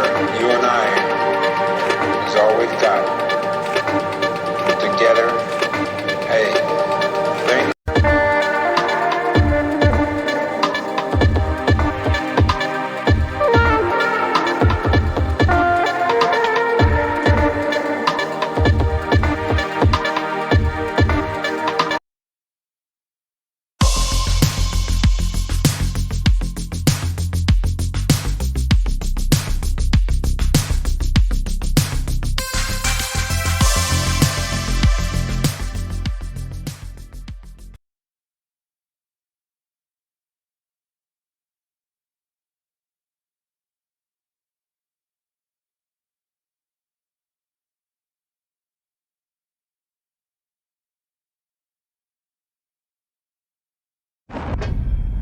You and I is all we've got. Together, hey, think.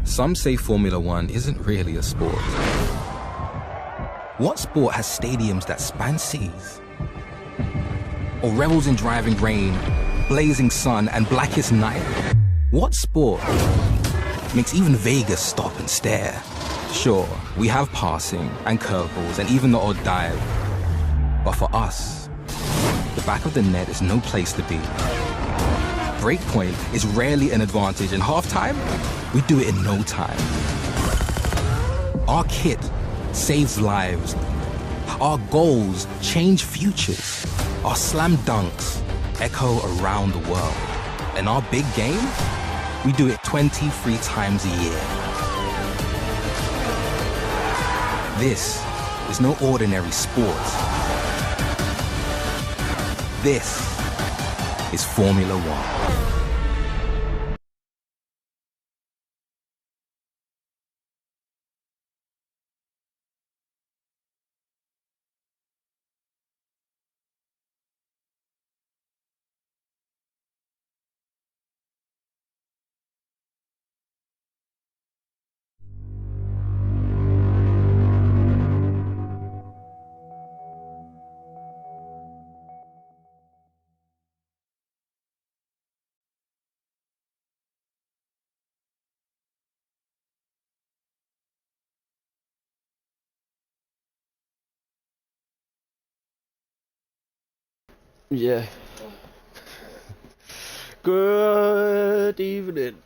Some say Formula One isn't really a sport. What sport has stadiums that span seas? Or revels in driving rain, blazing sun, and blackest night? What sport makes even Vegas stop and stare? Sure, we have passing and curveballs and even the odd dive. But for us, the back of the net is no place to be. Breakpoint is rarely an advantage, and halftime, we do it in no time. Our kit saves lives. Our goals change futures. Our slam dunks echo around the world. And our big game, we do it 23 times a year. This is no ordinary sport. This is Formula One. Yeah. Good evening.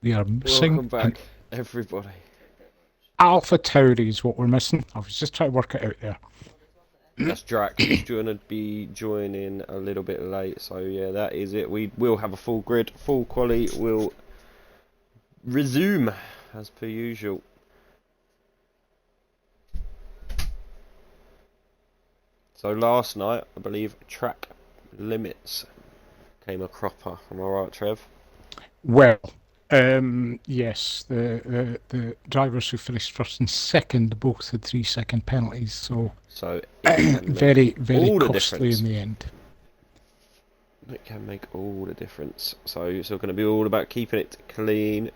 We are missing Welcome back, everybody. Alpha Tauri is what we're missing. I was just trying to work it out there. That's Drax. He's going to be joining a little bit late, so yeah, that is it. We will have a full grid, full quali. We'll resume as per usual. So last night, I believe, track limits came a cropper. Am I right, Trev? Well, yes, the drivers who finished first and second both had 3-second penalties, so it can very all the costly difference. in the end. It can make all the difference. So it's all going to be all about keeping it clean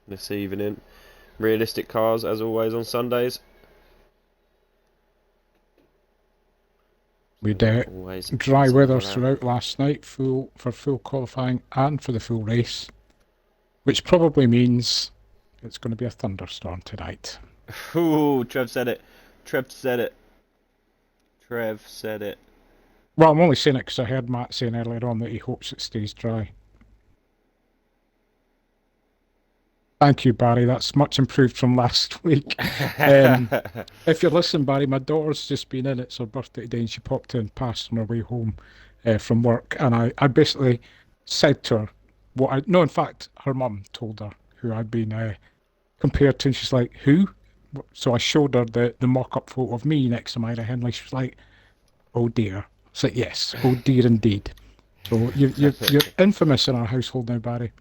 this evening. Realistic cars, as always, on Sundays. We had dry weather throughout last night, for full qualifying and for the full race, which probably means it's going to be a thunderstorm tonight. Ooh, Trev said it. Trev said it. Trev said it. Well, I'm only saying it because I heard Matt saying earlier on that he hopes it stays dry. Thank you, Barry. That's much improved from last week. If you listen, Barry, my daughter's just been in. It's her birthday today, and she popped in past on her way home from work. And I basically said to her no, in fact, her mum told her who I'd been compared to, and she's like, who? So I showed her the mock-up photo of me next to Myra Henley. She was like, oh dear. I was like, yes, oh dear indeed. So you're infamous in our household now, Barry.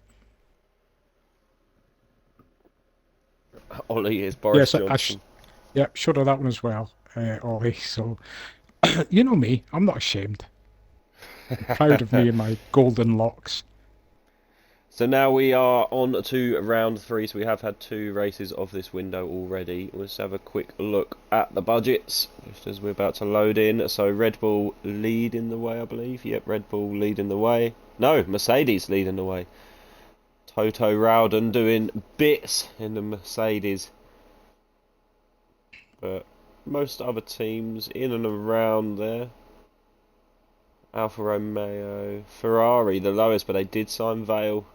Ollie is Boris Johnson. Showed her that one as well, Ollie. So, you know me, I'm not ashamed. I'm proud of me and my golden locks. So now we are on to round 3. So we have had 2 races of this window already. Let's have a quick look at the budgets, just as we're about to load in. So Red Bull leading the way, I believe. Yep, Red Bull leading the way. No, Mercedes leading the way. Toto Rowden doing bits in the Mercedes. But most other teams in and around there. Alfa Romeo, Ferrari the lowest, but they did sign Vale.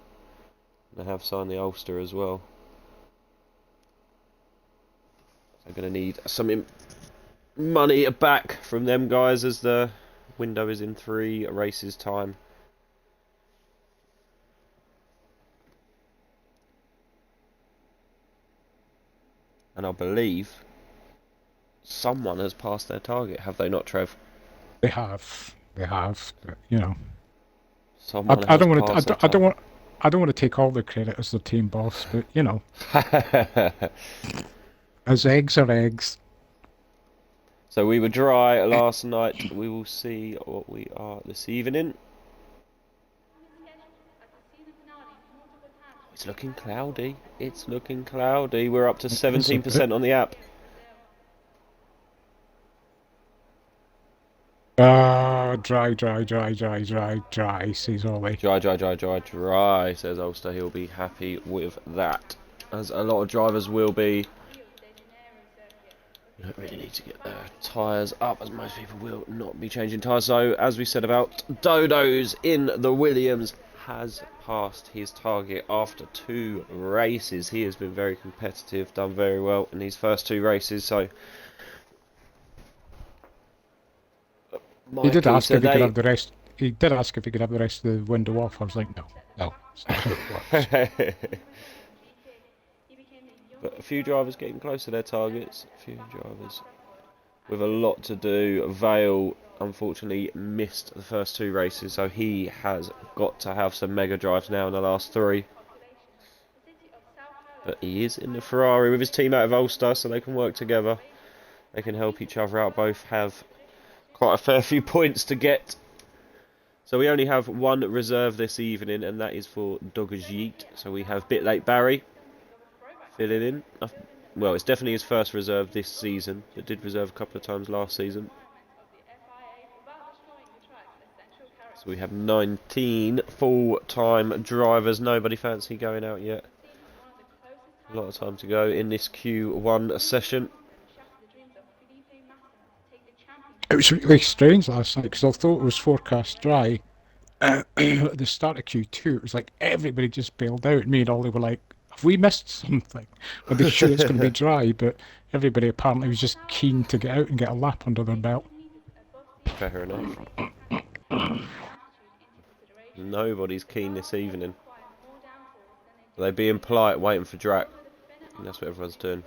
They have signed the Ulster as well. They're going to need some money back from them guys as the window is in 3 races time. And I believe someone has passed their target, have they not, Trev? They have. They have. But, you know. Someone I has don't want passed to. their target. I don't want to take all the credit as the team boss, but you know, as eggs are eggs. So we were dry last night. We will see what we are this evening. It's looking cloudy. It's looking cloudy. We're up to 17% on the app. Dry, says Ollie. Dry, says Ulster. He'll be happy with that. As a lot of drivers will be. You don't really need to get their tyres up, as most people will not be changing tyres. So, as we said about Dodo's in the Williams, has passed his target after 2 races. He has been very competitive, done very well in these first 2 races. So, He did ask if he could have the rest. He did ask if he could have the rest of the window off. I was like, no. It's not how it works. But a few drivers getting close to their targets. A few drivers with a lot to do. Vale unfortunately missed the first 2 races, so he has got to have some mega drives now in the last 3. But he is in the Ferrari with his team out of Ulster, so they can work together. They can help each other out. Both have quite a fair few points to get. So we only have 1 reserve this evening, and that is for Doggers. So we have Bit Late Barry filling in. Well, it's definitely his first reserve this season. It did reserve a couple of times last season. So we have 19 full-time drivers. Nobody fancy going out yet. A lot of time to go in this Q1 session. It was really strange last night because although it was forecast dry, at the start of Q2, it was like everybody just bailed out. Me and Ollie were like, have we missed something? Are they sure it's going to be dry? But everybody apparently was just keen to get out and get a lap under their belt. Fair enough. Nobody's keen this evening. They're being polite, waiting for Drac. And that's what everyone's doing.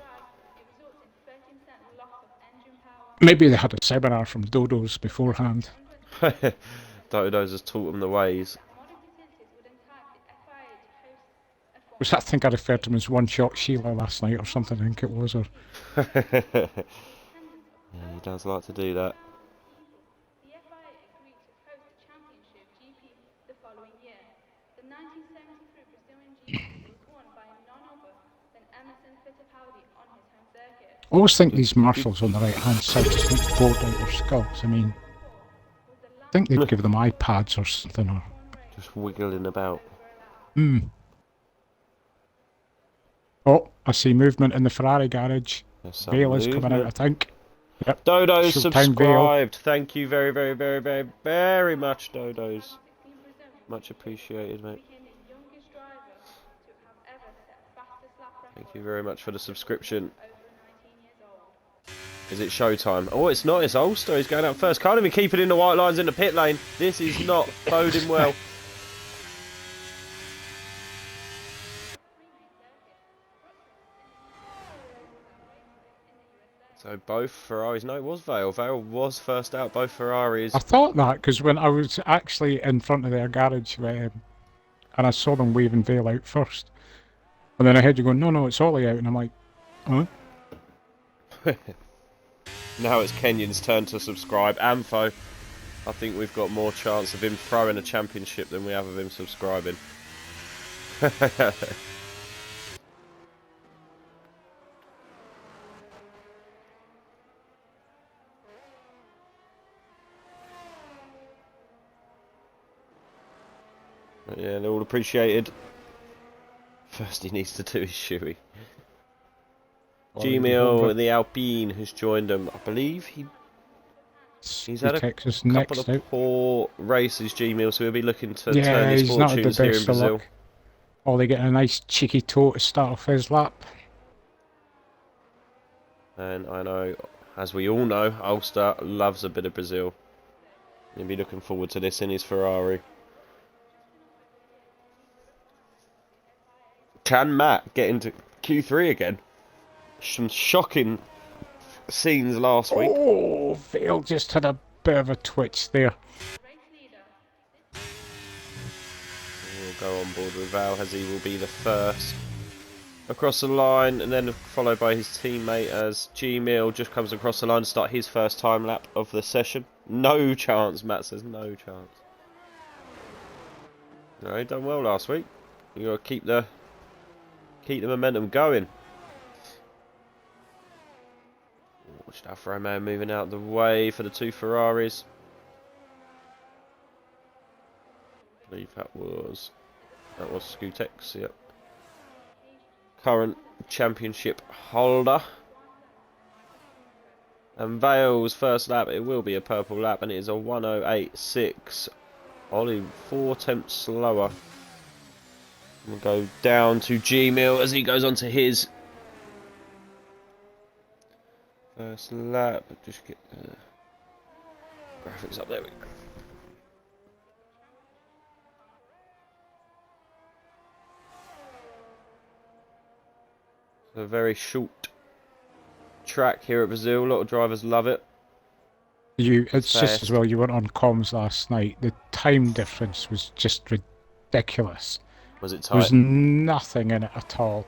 Maybe they had a seminar from Dodo's beforehand. Dodo's has taught them the ways. Was that, I think I referred to him as One Shot Sheila last night or something, I think it was. Or Yeah, he does like to do that. I always think these marshals on the right-hand side just need to board out their skulls. I mean, I think they'd give them iPads or something. Or Just wiggling about. Oh, I see movement in the Ferrari garage. There's some Vale is coming out, I movement. think. Yep. Dodo's Showtime Vale. subscribed. Thank you very much, Dodo's. Much appreciated, mate. Thank you very much for the subscription. Is it showtime? Oh, it's not. It's Ulster. He's going out first. Can't even keep it in the white lines in the pit lane. This is not boding well. So both Ferraris. No, it was Vale. Vale was first out. Both Ferraris. I thought that because when I was actually in front of their garage and I saw them waving Vale out first. And then I heard you going, no, it's Ollie out. And I'm like, huh? Now it's Kenyon's turn to subscribe. Ampho, I think we've got more chance of him throwing a championship than we have of him subscribing. But yeah, they're all appreciated. First he needs to do is shoey. Already Gmail, over. the Alpine, who's joined him. I believe he's had a Texas couple next of out. poor races, Gmail, so he'll be looking to Yeah, turn his he's not had the fortunes here in best of Brazil. luck. Ollie getting a nice cheeky toe to start off his lap. And I know, as we all know, Ulster loves a bit of Brazil. He'll be looking forward to this in his Ferrari. Can Matt get into Q3 again? Some shocking scenes last week. Oh, Vale just had a bit of a twitch there. We'll go on board with Val as he will be the first across the line, and then followed by his teammate as Gmail just comes across the line to start his first time lap of the session. No chance, Matt says, no chance. No, he done well last week. You got to keep the momentum going. Watched Alfa Romeo moving out of the way for the two Ferraris. I believe that was Scutex, yep. Current championship holder. And Vale's first lap, it will be a purple lap, and it is a 1:08.6. Ollie 4 tenths slower. We'll go down to Gmail as he goes on to his first lap. Just get the graphics up. There we go. A very short track here at Brazil. A lot of drivers love it. It's just Fast. as well you weren't on comms last night. The time difference was just ridiculous. Was it There was tight? nothing in it at all.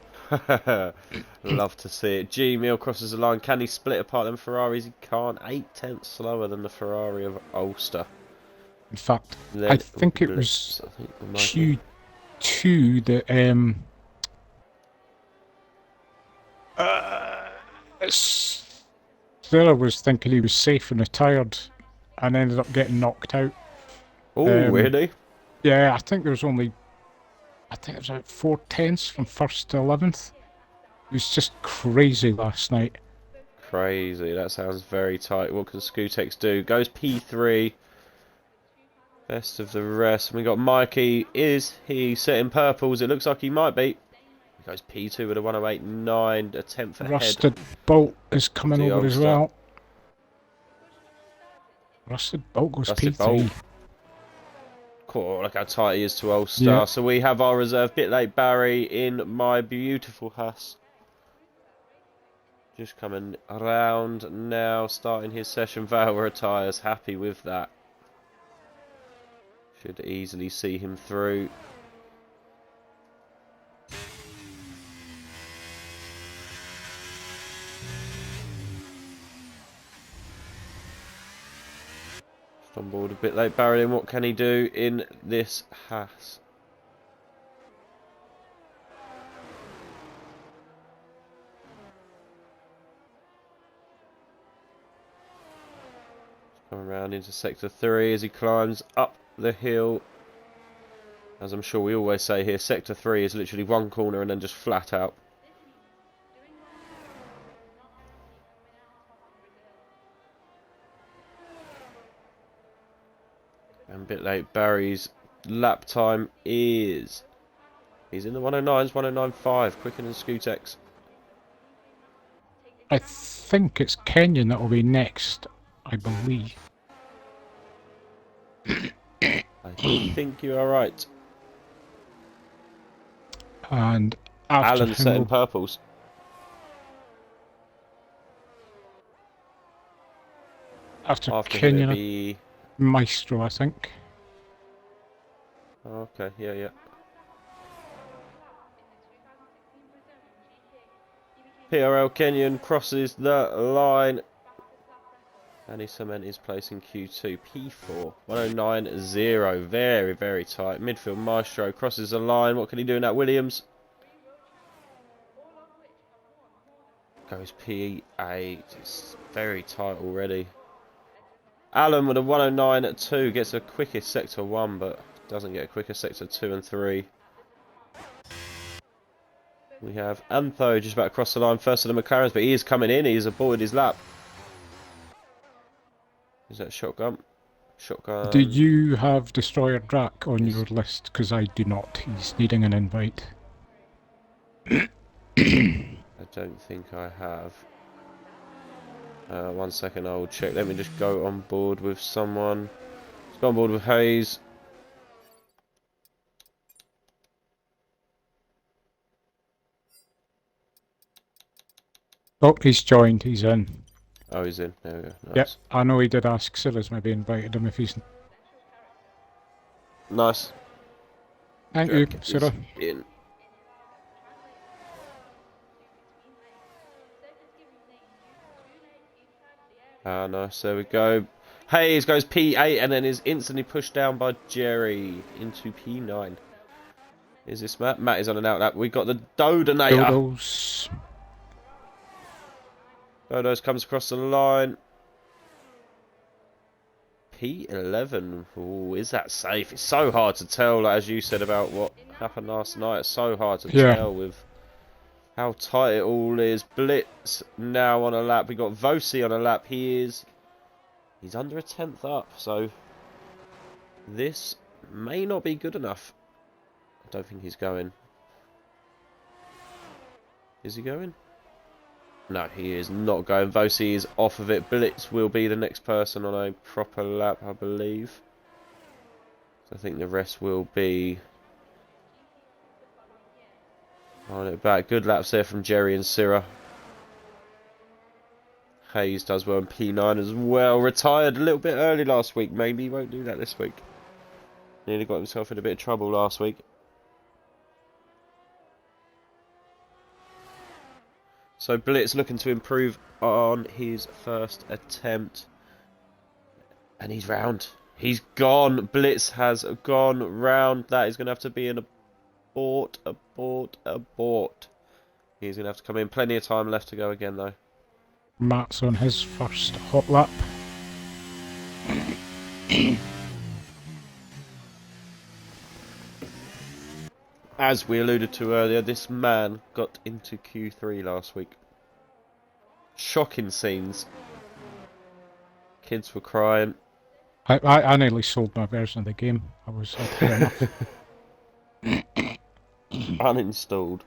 Love to see it. Gmeal crosses the line. Can he split apart them Ferraris? He can't. 8 tenths slower than the Ferrari of Ulster. In fact, Then I think it Blitz, was I think it might be. Q2 that Sarah was thinking he was safe and retired and ended up getting knocked out. Oh, really? Yeah, I think it was about 4 tenths from first to 11th. It was just crazy last night. Crazy. That sounds very tight. What can Scutex do? Goes P3. Best of the rest. We got Mikey. Is he setting purples? It looks like he might be. He goes P2 with a 1:08.9, a tenth ahead. Rusted Bolt is coming the over as Ulster. well. Rusted Bolt goes Rusted P3. Bolt. Cool, look how tight he is to Ulster. Yeah. So we have our reserve bit late Barry in my beautiful Haas. Just coming around now, starting his session. Val retires, happy with that. Should easily see him through. Just on board a bit late Barry, and what can he do in this Haas? Come around into sector 3 as he climbs up the hill. As I'm sure we always say here, sector 3 is literally one corner and then just flat out. And a bit late, Barry's lap time is... He's in the 109s, 109.5, quicker than Scutex. I think it's Kenyon that will be next, I believe. I think you are right. And after Alan's setting him, purples. after After him Kenyon, it'll be... Maestro, I think. Okay, yeah. PRL Kenyon crosses the line. And he cement his place in Q2. P4, 109.0. Very, very tight. Midfield Maestro crosses the line. What can he do in that Williams? Goes P8. It's very tight already. Alan with a 109.2 gets a quickest sector 1, but doesn't get a quicker sector 2 and 3. We have Antho just about across the line, first of the McLarens, but he is coming in. He has aborted his lap. Is that shotgun? Shotgun. Do you have Destroyer Drac on Yes. your list? Because I do not. He's needing an invite. I don't think I have. 1 second, I'll check. Let me just go on board with someone. Let's go on board with Hayes. Oh, he's joined. He's in. Oh, he's in. There we go. Nice. Yep, I know he did ask Silas maybe invited him if he's... Nice. Thank you, Drac is Sarah. in. Ah, nice. There we go. Hayes goes P8 and then is instantly pushed down by Jerry into P9. Is this Matt? Matt is on an out lap. We got the Dodonator. Dodos. Dodos comes across the line. P11. Ooh, is that safe? It's so hard to tell, like, as you said about what happened last night. It's so hard to tell with how tight it all is. Blitz now on a lap. We got Vosi on a lap. He's under a 10th up, so this may not be good enough. I don't think he's going. Is he going? No, he is not going. Vosi is off of it. Blitz will be the next person on a proper lap, I believe. So I think the rest will be on it back. Good laps there from Jerry and Syrah. Hayes does well in P9 as well. Retired a little bit early last week. Maybe he won't do that this week. Nearly got himself in a bit of trouble last week. So Blitz looking to improve on his first attempt. And he's round. He's gone. Blitz has gone round. That is going to have to be an abort. He's going to have to come in. Plenty of time left to go again though. Matt's on his first hot lap. As we alluded to earlier, this man got into Q3 last week. Shocking scenes. Kids were crying. I nearly sold my version of the game. I was enough. Uninstalled.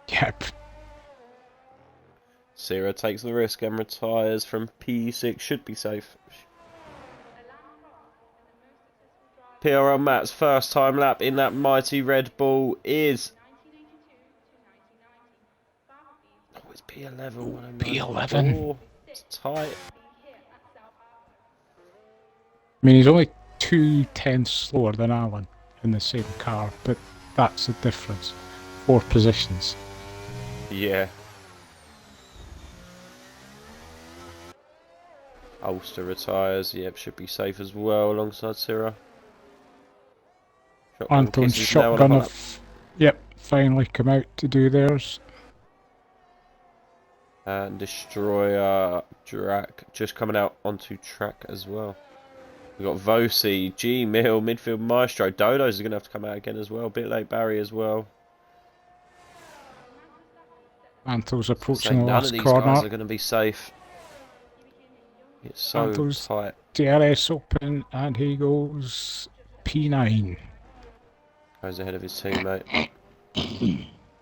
Yep. Syrah takes the risk and retires from P6. Should be safe. PRL Matt's first time lap in that mighty Red Bull is... Oh, it's P11. P11. It's tight. I mean, he's only 2/10 slower than Alan in the same car, but that's the difference. 4 positions. Yeah. Ulster retires. Yep, should be safe as well alongside Syrah. Anton's shotgun have, yep, finally come out to do theirs. And Destroyer Drac just coming out onto track as well. We've got Vosi, G Mill, midfield Maestro. Dodos is going to have to come out again as well. Bit late Barry as well. Anto's approaching the None last of these corner. guys are going to be safe. It's so Anto's tight. DRS open and he goes P9. Goes ahead of his teammate.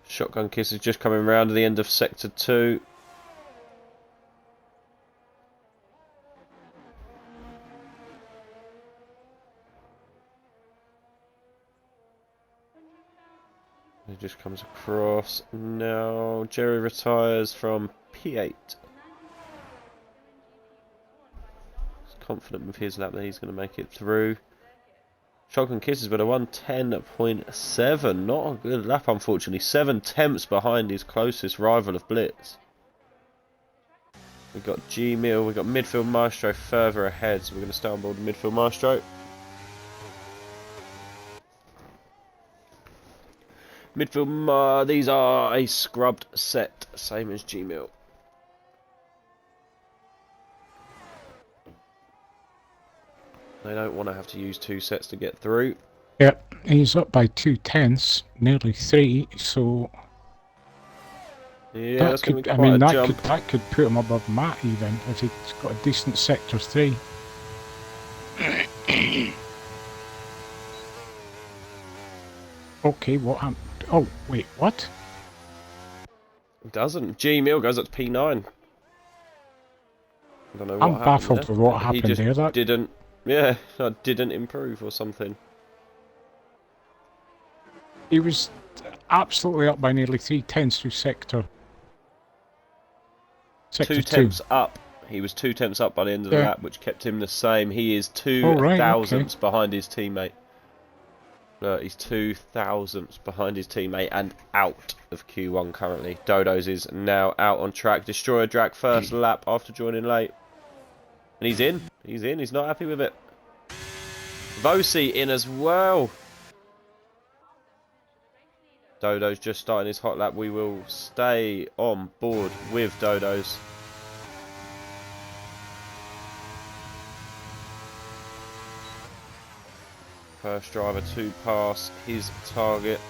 Shotgun Kiss is just coming round to the end of Sector 2. He just comes across. Now Jerry retires from P8. He's confident with his lap that he's going to make it through. Shotgun Kisses with a 110.7. Not a good lap, unfortunately. 7 tenths behind his closest rival of Blitz. We've got G-Mill, we've got Midfield Maestro further ahead, so we're going to stay on board the Midfield Maestro. Midfield, these are a scrubbed set, same as G-Mill. They don't want to have to use 2 sets to get through. Yep, he's up by 2/10, nearly 3, so Yeah, That that's going could, to be I quite mean, a that jump. could put him above Matt even if he's got a decent sector 3. Okay, what happened? Oh, wait, what? It doesn't. G Mill goes up to P9. I don't know what I'm happened baffled there. with what He happened just there. That didn't. Yeah, didn't improve or something. he was absolutely up by nearly 3 tenths through sector 2. 2 tenths up. He was 2 tenths up by the end of the Yeah. lap, which kept him the same. He is two Oh, right, okay. thousandths behind his teammate. Look, he's 2 thousandths behind his teammate and out of Q1 currently. Dodo's is now out on track. Destroyer Drac first lap after joining late. And he's in. He's in. He's not happy with it. Vosi in as well. Dodo's just starting his hot lap. We will stay on board with Dodo's. First driver to pass his target.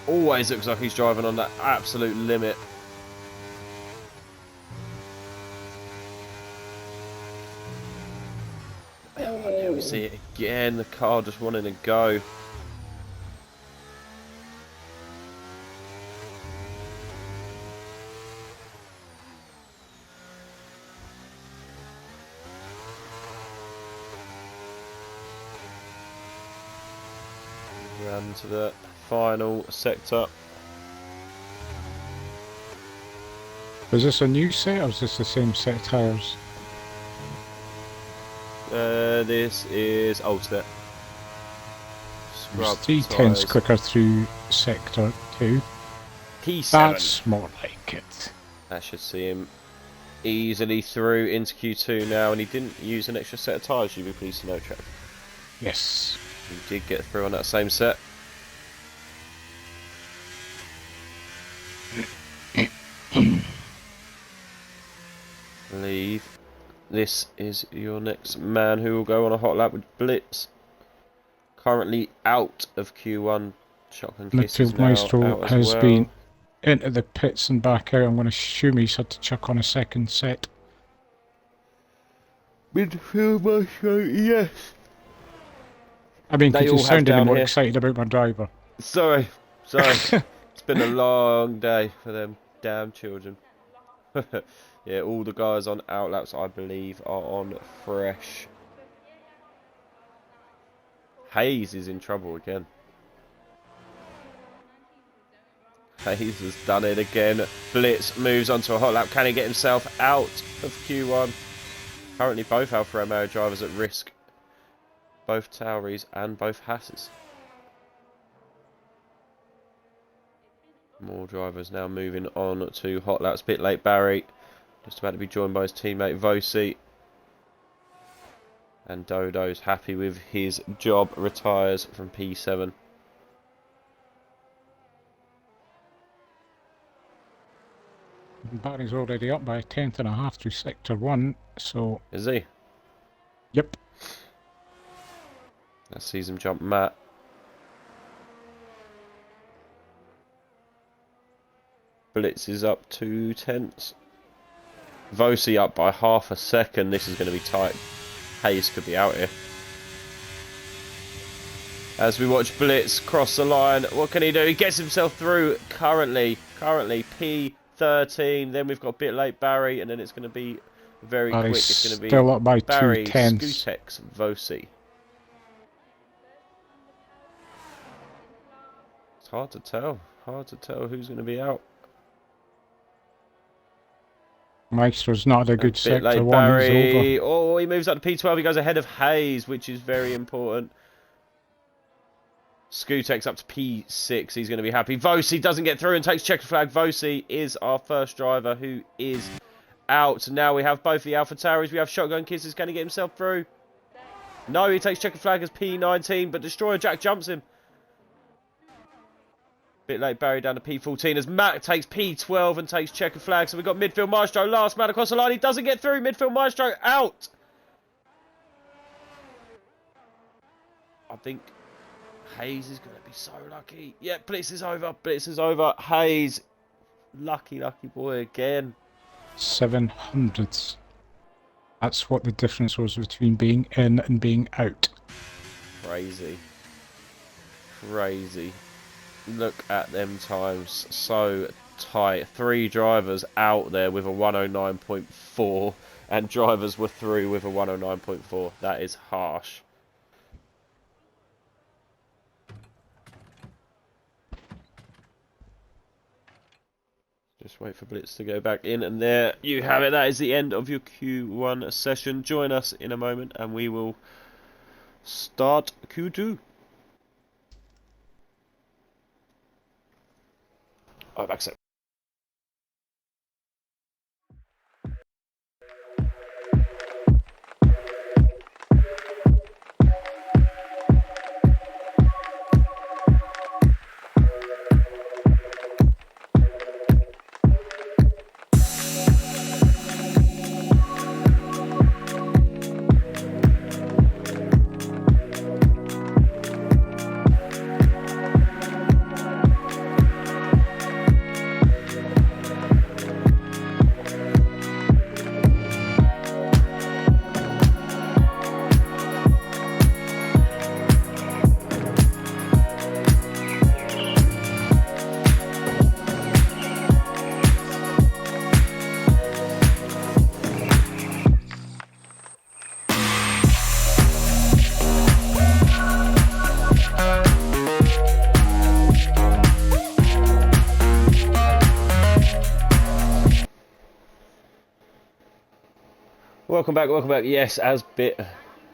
Always looks like he's driving on that absolute limit. Oh, there we see it again. The car just wanting to go. Round to the final sector. was this a new set or is this the same set of tyres? This is old set. It was Scrub 3 tenths tyres. quicker through sector 2. P7. That's more like it. That should see him easily through into Q2 now, and he didn't use an extra set of tyres, you'd be pleased to know, Trev. Yes. He did get through on that same set. Believe this is your next man who will go on a hot lap with Blitz. Currently out of Q1. Shotgun Kiss is Midfield now Maestro out as has well. been into the pits and back out. I'm going to assume he's had to chuck on a second set. Midfield Maestro, yes. I mean, They could you all have sound any down more here. excited about my driver? Sorry. It's been a long day for them damn children. Yeah, all the guys on outlaps, I believe, are on fresh. Hayes is in trouble again. Hayes has done it again. Blitz moves onto a hot lap. Can he get himself out of Q1? Currently both Alfa Romeo drivers at risk. Both Tauris and both Hasses. More drivers now moving on to hot laps. Bit late Barry. Just about to be joined by his teammate Vosi. And Dodo's happy with his job. Retires from P7. Barry's already up by 1/10.5 through sector 1, so Is he? yep. That sees him jump Matt. Blitz is up 2 tenths. Vosi up by half a second. This is going to be tight. Hayes could be out here. As we watch Blitz cross the line, what can he do? He gets himself through currently P13. Then we've got a bit late Barry, and then it's going to be very Barry's quick. It's going to be still up by Barry, 2 tenths. Skutex, Vosi. It's hard to tell. Hard to tell who's going to be out. Maestro's not a good Bit sector late 1, he's over. Barry. Oh, he moves up to P12. He goes ahead of Hayes, which is very important. Skutex up to P6. He's going to be happy. Vosi doesn't get through and takes checkered flag. Vosi is our first driver who is out. Now we have both the Alpha Tauris. We have Shotgun Kisses. Can he get himself through? No, he takes checkered flag as P19, but Destroyer Jack jumps him. Bit late Barry down to P14 as Matt takes P12 and takes checkered flag. So we've got Midfield Maestro last man across the line. He doesn't get through. Midfield Maestro out. I think Hayes is going to be so lucky. Yeah, Blitz is over. Blitz is over. Hayes Lucky boy again. 700s. That's what the difference was between being in and being out. Crazy. Look at them times. So tight. 3 drivers out there with a 109.4 and drivers were through with a 109.4. That is harsh. Just wait for Blitz to go back in, and there you have it. That is the end of your Q1 session. Join us in a moment and we will start Q2. Oh, back set. Welcome back. Yes, as bit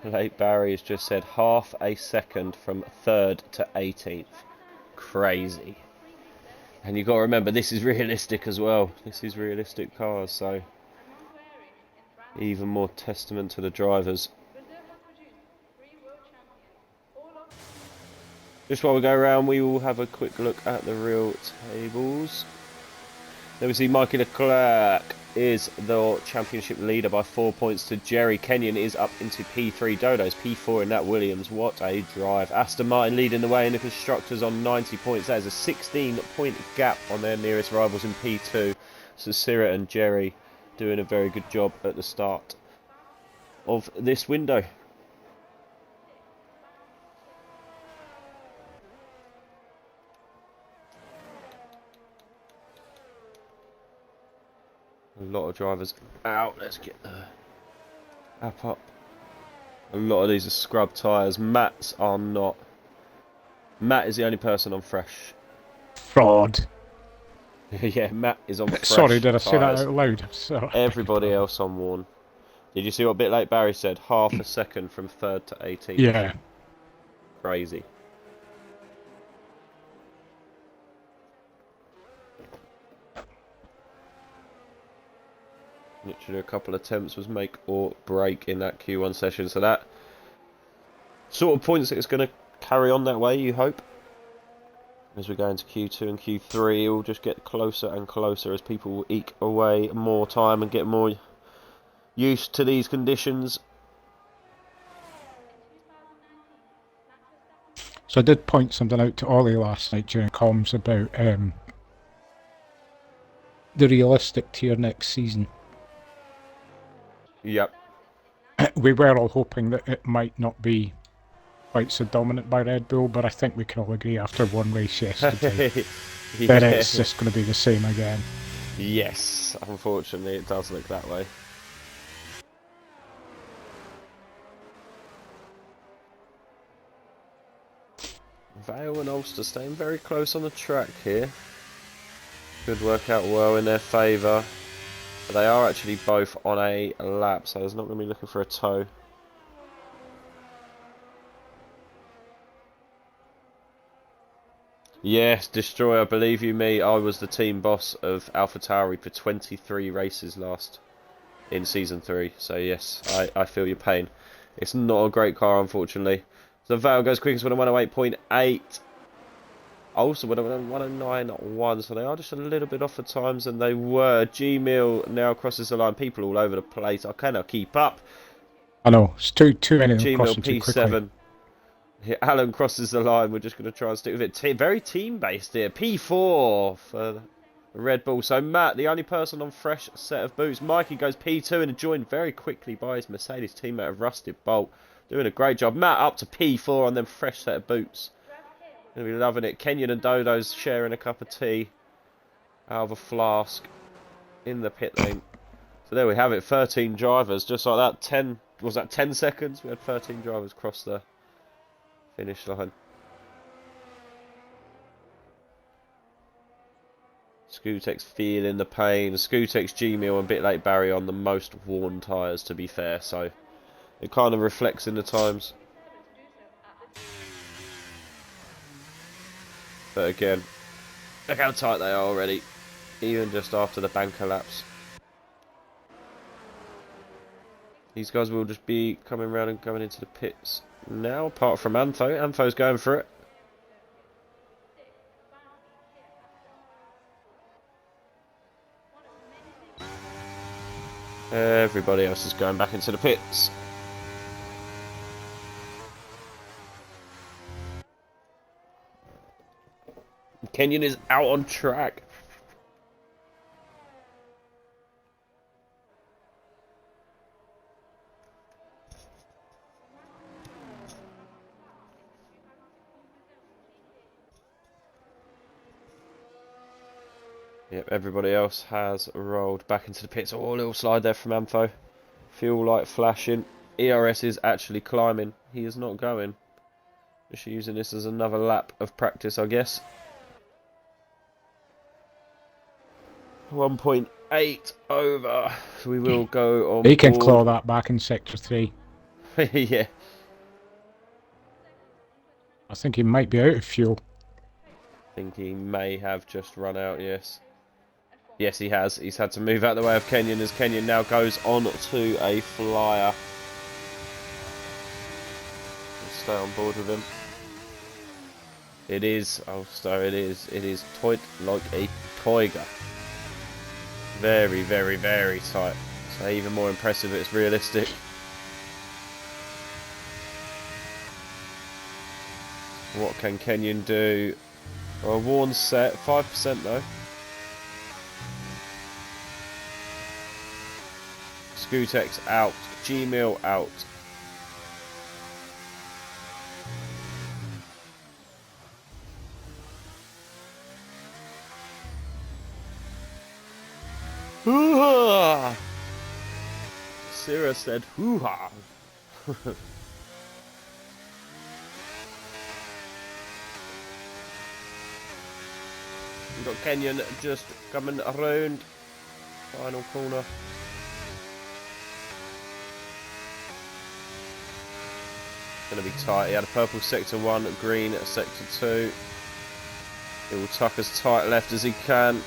late Barry has just said, half a second from 3rd to 18th. Crazy. And you've got to remember, this is realistic as well. This is realistic cars, so even more testament to the drivers. Just while we go around, we will have a quick look at the real tables. There we see Mikey Leclerc is the championship leader by 4 points to Jerry. Kenyon is up into P3. Dodo's P4 in that Williams. What a drive. Aston Martin leading the way in the constructors on 90 points. That is a 16-point gap on their nearest rivals in P2. So Sirra and Jerry doing a very good job at the start of this window. A lot of drivers out. Let's get the app up. A lot of these are scrub tyres. Matt's are not. Matt is the only person on fresh. Fraud. Yeah, Matt is on fresh. Sorry, did I say that tyres. out loud? Sorry. Everybody else on worn. Did you see what bit late Barry said? Half a second from 3rd to 18th. Yeah. Crazy. Literally a couple of attempts was make or break in that Q1 session. So that sort of points that it's going to carry on that way, you hope. As we go into Q2 and Q3, it will just get closer and closer as people will eke away more time and get more used to these conditions. So I did point something out to Ollie last night during comms about the realistic tier next season. Yep. We were all hoping that it might not be quite so dominant by Red Bull, but I think we can all agree after one race yesterday that it's just going to be the same again. Yes, unfortunately it does look that way. Vale and Ulster staying very close on the track here. Could work out well in their favour. But they are actually both on a lap, so there's not going to be looking for a tow. Yes, Destroyer, believe you me, I was the team boss of AlphaTauri for 23 races last in Season 3. So yes, I feel your pain. It's not a great car, unfortunately. So Vale goes quickest with a 108.8. Also with a 109.1, so they are just a little bit off at times than they were. G-Mill now crosses the line. People all over the place. I cannot keep up. I know, it's too many of them G-Mill crossing too quickly. P7. Here, Alan crosses the line. We're just going to try and stick with it. Very team-based here. P4 for Red Bull. So Matt, the only person on fresh set of boots. Mikey goes P2 and joined very quickly by his Mercedes teammate of Rusted Bolt. Doing a great job. Matt up to P4 on them fresh set of boots. Gonna be loving it. Kenyon and Dodo's sharing a cup of tea out of a flask in the pit lane. So there we have it. 13 drivers, just like that. 10 was that 10 seconds? We had 13 drivers cross the finish line. Scootex feeling the pain. Scootex, G-Mill and Bit Late Barry on the most worn tyres, to be fair. So it kind of reflects in the times. But again, look how tight they are already, even just after the banker laps. These guys will just be coming around and going into the pits now, apart from Antho. Antho's going for it. Everybody else is going back into the pits. Kenyon is out on track. Yep, everybody else has rolled back into the pits. Oh, a little slide there from Antho. Fuel light flashing. ERS is actually climbing. He is not going. Just using this as another lap of practice, I guess. 1.8 over. So we will go on. They can claw that back in Sector 3. Yeah. I think he might be out of fuel. I think he may have just run out, yes. Yes, he has. He's had to move out of the way of Kenyon as Kenyon now goes on to a flyer. Let's stay on board with him. It is. Oh, so it is. It is tight like a tiger. Very, very, very tight. So even more impressive. It's realistic. What can Kenyon do? Well, a worn set, 5% though. Scootex out. G-Mill out. Hoo-ha! Sarah said hoo-ha. We've got Kenyon just coming around. Final corner. Going to be tight. He had a purple sector 1, green sector 2. He will tuck as tight left as he can.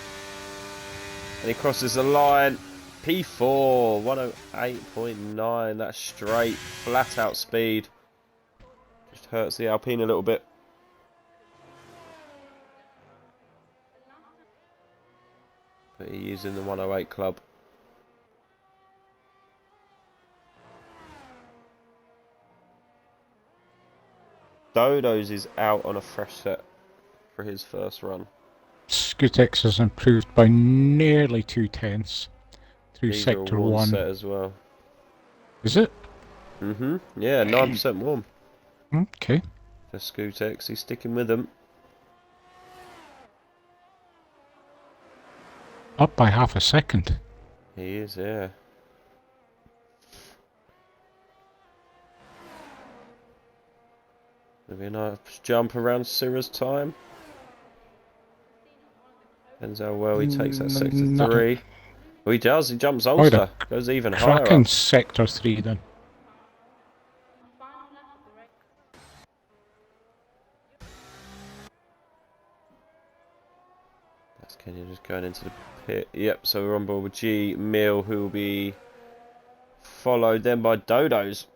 And he crosses the line. P4, 108.9. That's straight, flat out speed. Just hurts the Alpine a little bit. But he's in the 108 club. Dodo's is out on a fresh set for his first run. Scootex has improved by nearly 2/10 through These Sector are a warm 1. set as well. Is it? Yeah, 9% warm. Okay. For Scootex, he's sticking with them. Up by half a second. He is, yeah. Maybe a nice jump around Syrah's time. Depends how well he takes that sector 3. Well, he does, he jumps Ulster. Goes even higher Cracking up. Sector 3 then. That's Kenyon just going into the pit. Yep, so we're on board with G-Mill, who will be followed then by Dodo's.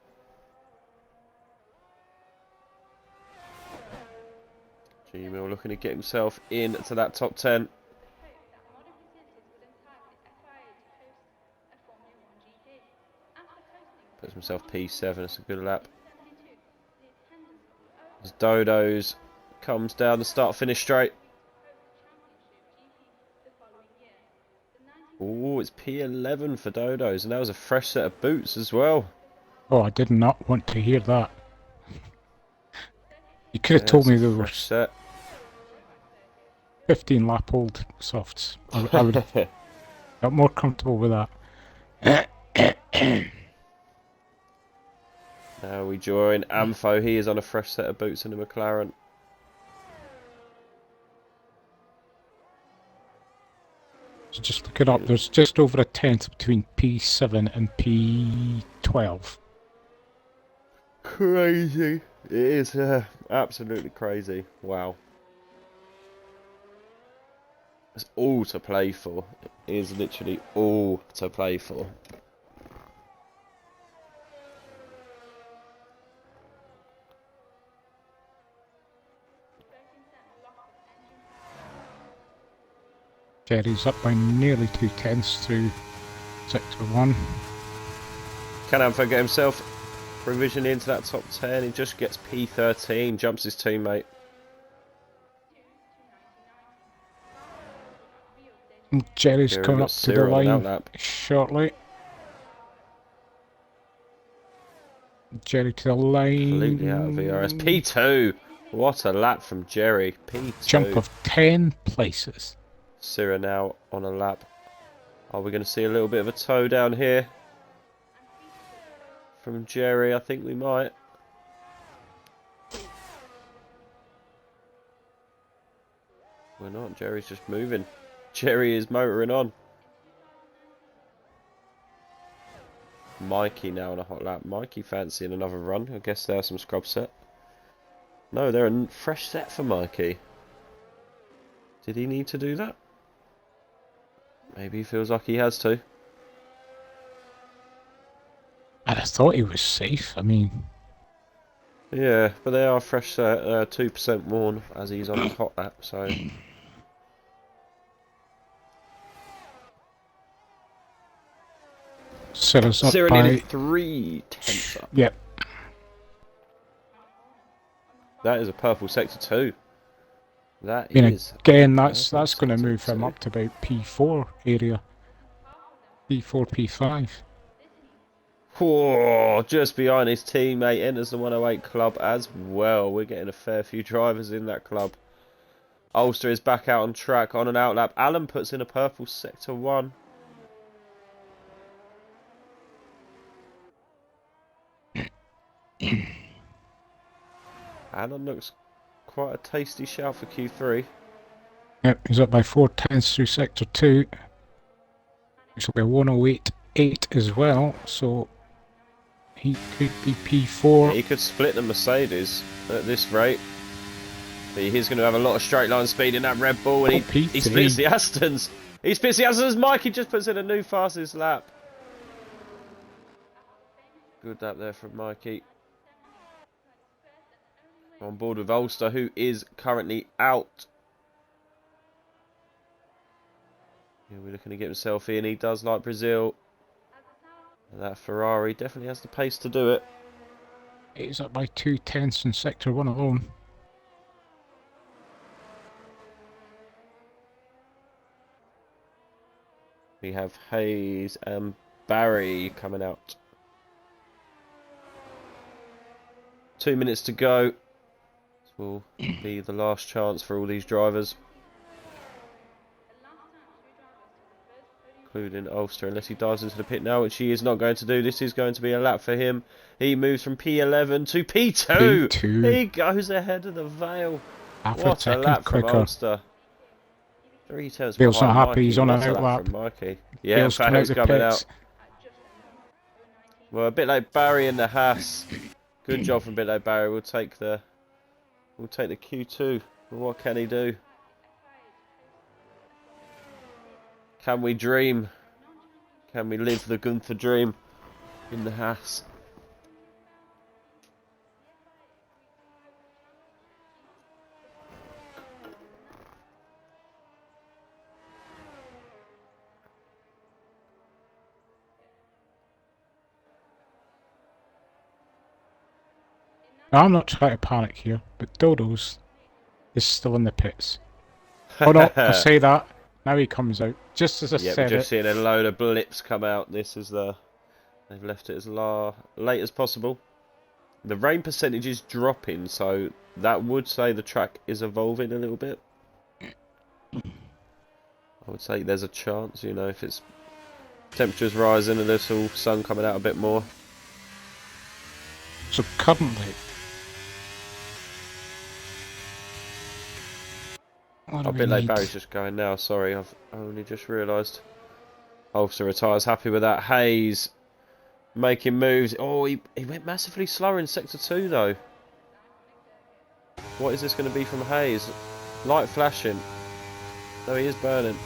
G-Mill looking to get himself into that top 10. Puts himself P7, it's a good lap. As Dodo's comes down the start finish straight. Oh, it's P11 for Dodos, and that was a fresh set of boots as well. Oh, I did not want to hear that. You could have Yeah, told it's me a they were fresh set. 15 lap old softs. I would have got more comfortable with that. Now we join Amfo. He is on a fresh set of boots in a McLaren. So just look it up. There's just over a tenth between P7 and P12. Crazy. It is absolutely crazy. Wow. It's all to play for. It is literally all to play for. Jerry's up by nearly 2/10 through sector 1. Can Amfo get himself revision into that top 10? He just gets P13, jumps his teammate. And Jerry's Jerry coming got up to the Cyril on line outlap. shortly. Jerry to the line. Completely out of VRS. P2. What a lap from Jerry. P2. Jump of 10 places. Cyril now on a lap. Are we going to see a little bit of a toe down here from Jerry? I think we might. We're not. Jerry's just moving. Jerry is motoring on. Mikey now on a hot lap. Mikey fancying another run. I guess there's some scrub set. No, they're a fresh set for Mikey. Did he need to do that? Maybe he feels like he has to. And I thought he was safe. I mean, Yeah, but they are fresh set. 2% worn as he's on his hot lap, so... Sarah's up Cyril by... nearly 3/10 up. Yep. That is a purple sector too. That I mean, is. again, that's purple going to sector move him two. up to about P4 area. P4, P5. Whoa, just behind his teammate, enters the 108 club as well. We're getting a fair few drivers in that club. Ulster is back out on track on an outlap. Alan puts in a purple sector 1. Alan looks quite a tasty shout for Q3. Yep, he's up by 4/10 through sector 2. Which will be 108.8 as well, so he could be P4. He could split the Mercedes at this rate. But he's going to have a lot of straight line speed in that Red Bull, and Oh, he P3. splits the Astons. He splits the Astons. Mikey just puts in a new fastest lap. Good lap there from Mikey. On board with Ulster, who is currently out. Yeah, we're looking to get himself in. He does like Brazil. And that Ferrari definitely has the pace to do it. He's up by 2/10 in sector 1 alone. We have Hayes and Barry coming out. 2 minutes to go. This will be the last chance for all these drivers. Including Ulster, unless he dives into the pit now, which he is not going to do. This is going to be a lap for him. He moves from P11 to P2. P2. He goes ahead of the Vale. Half a What a second lap from quicker. Ulster. 3/10 Bale's not behind happy, Mikey. he's on an What a lap outlap. from Mikey. Yeah, Bale's coming out Bale's the coming pits. out. Well, a bit like Barry in the Haas. Good job from a bit like Barry. We'll take the Q2. But what can he do? Can we dream? Can we live the Gunther dream in the Haas? I'm not trying to panic here, but Dodo's is still in the pits. Oh no, I say that. Now he comes out. Just as I Yeah, we're said just it. seeing a load of blips come out. This is they've left it as late as possible. The rain percentage is dropping, so that would say the track is evolving a little bit. I would say there's a chance, you know, if it's temperature's rising and there's all sun coming out a bit more. So currently, what do A we bit late. need? Barry's just going now. Sorry, I've only just realised. Ulster retires. Happy with that. Hayes making moves. Oh, he went massively slower in sector 2 though. What is this going to be from Hayes? Light flashing. No, he is burning.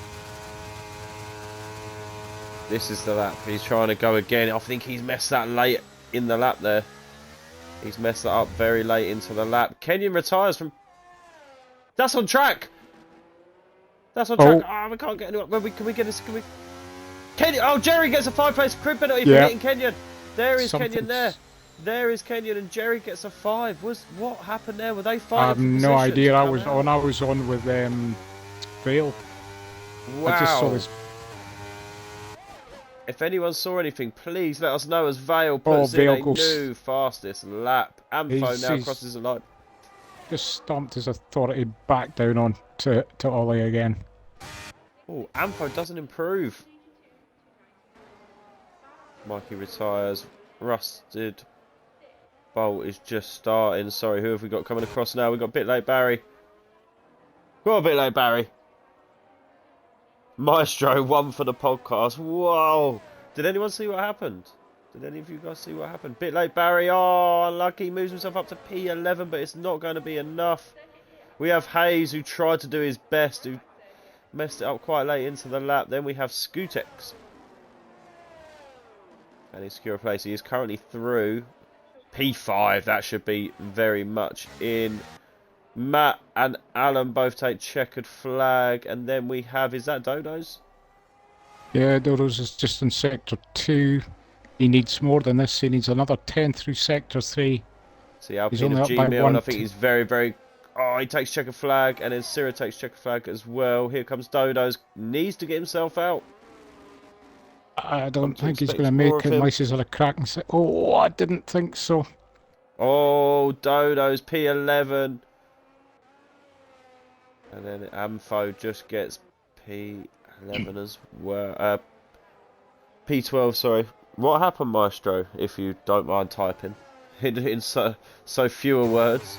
This is the lap. He's trying to go again. I think he's messed that late in the lap there. He's messed that up very late into the lap. Kenyon retires from... That's on track! That's on track. Oh, we can't get anyone. Can we get this? Can we... Kenyon! Oh, Jerry gets a 5-place crib penalty for hitting Kenyon. There is Kenyon there. There is Kenyon and Jerry gets a 5. What happened there? Were they fighting I have for no idea. I was out? on with Vale. Wow. I just saw this. If anyone saw anything, please let us know as Vale puts in a new fastest lap. Amfo now crosses the line. Just stomped his authority back down on to Ollie again. Oh, Amfo doesn't improve. Mikey retires. Rusted Bolt is just starting. Sorry, who have we got coming across now? We've got Bit Late Barry. Go on, Bit Late Barry. Maestro, one for the podcast. Whoa! Did anyone see what happened? Did any of you guys see what happened? Bit Late Barry. Oh, unlucky. Moves himself up to P11, but it's not going to be enough. We have Hayes, who tried to do his best, who messed it up quite late into the lap. Then we have Scootex. And he's secure a place. He is currently through P5. That should be very much in. Matt and Alan both take checkered flag. And then we have... Is that Dodo's? Yeah, Dodo's is just in sector 2. He needs more than this. He needs another 10 through sector 3. See, Alpine of G-Mill, and I think he's very, very... Oh, he takes checkered flag. And then Syrah takes checkered flag as well. Here comes Dodo's. Needs to get himself out. I don't think he's going to make it unless he's on a crack and say, oh, I didn't think so. Oh, Dodo's P11. And then Amfo just gets P11 as well. P12, sorry. What happened, Maestro, if you don't mind typing in so fewer words?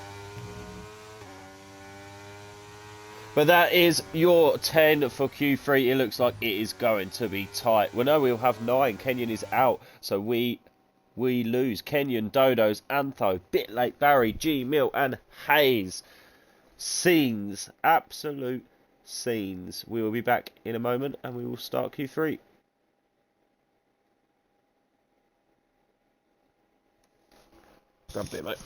But that is your 10 for Q3. It looks like it is going to be tight. Well, no, we'll have 9. Kenyon is out, so we lose. Kenyon, Dodo's, Antho, Bit Late Barry, G-Mill, and Hayes. Scenes. Absolute scenes. We will be back in a moment, and we will start Q3. Grab a bit, mate.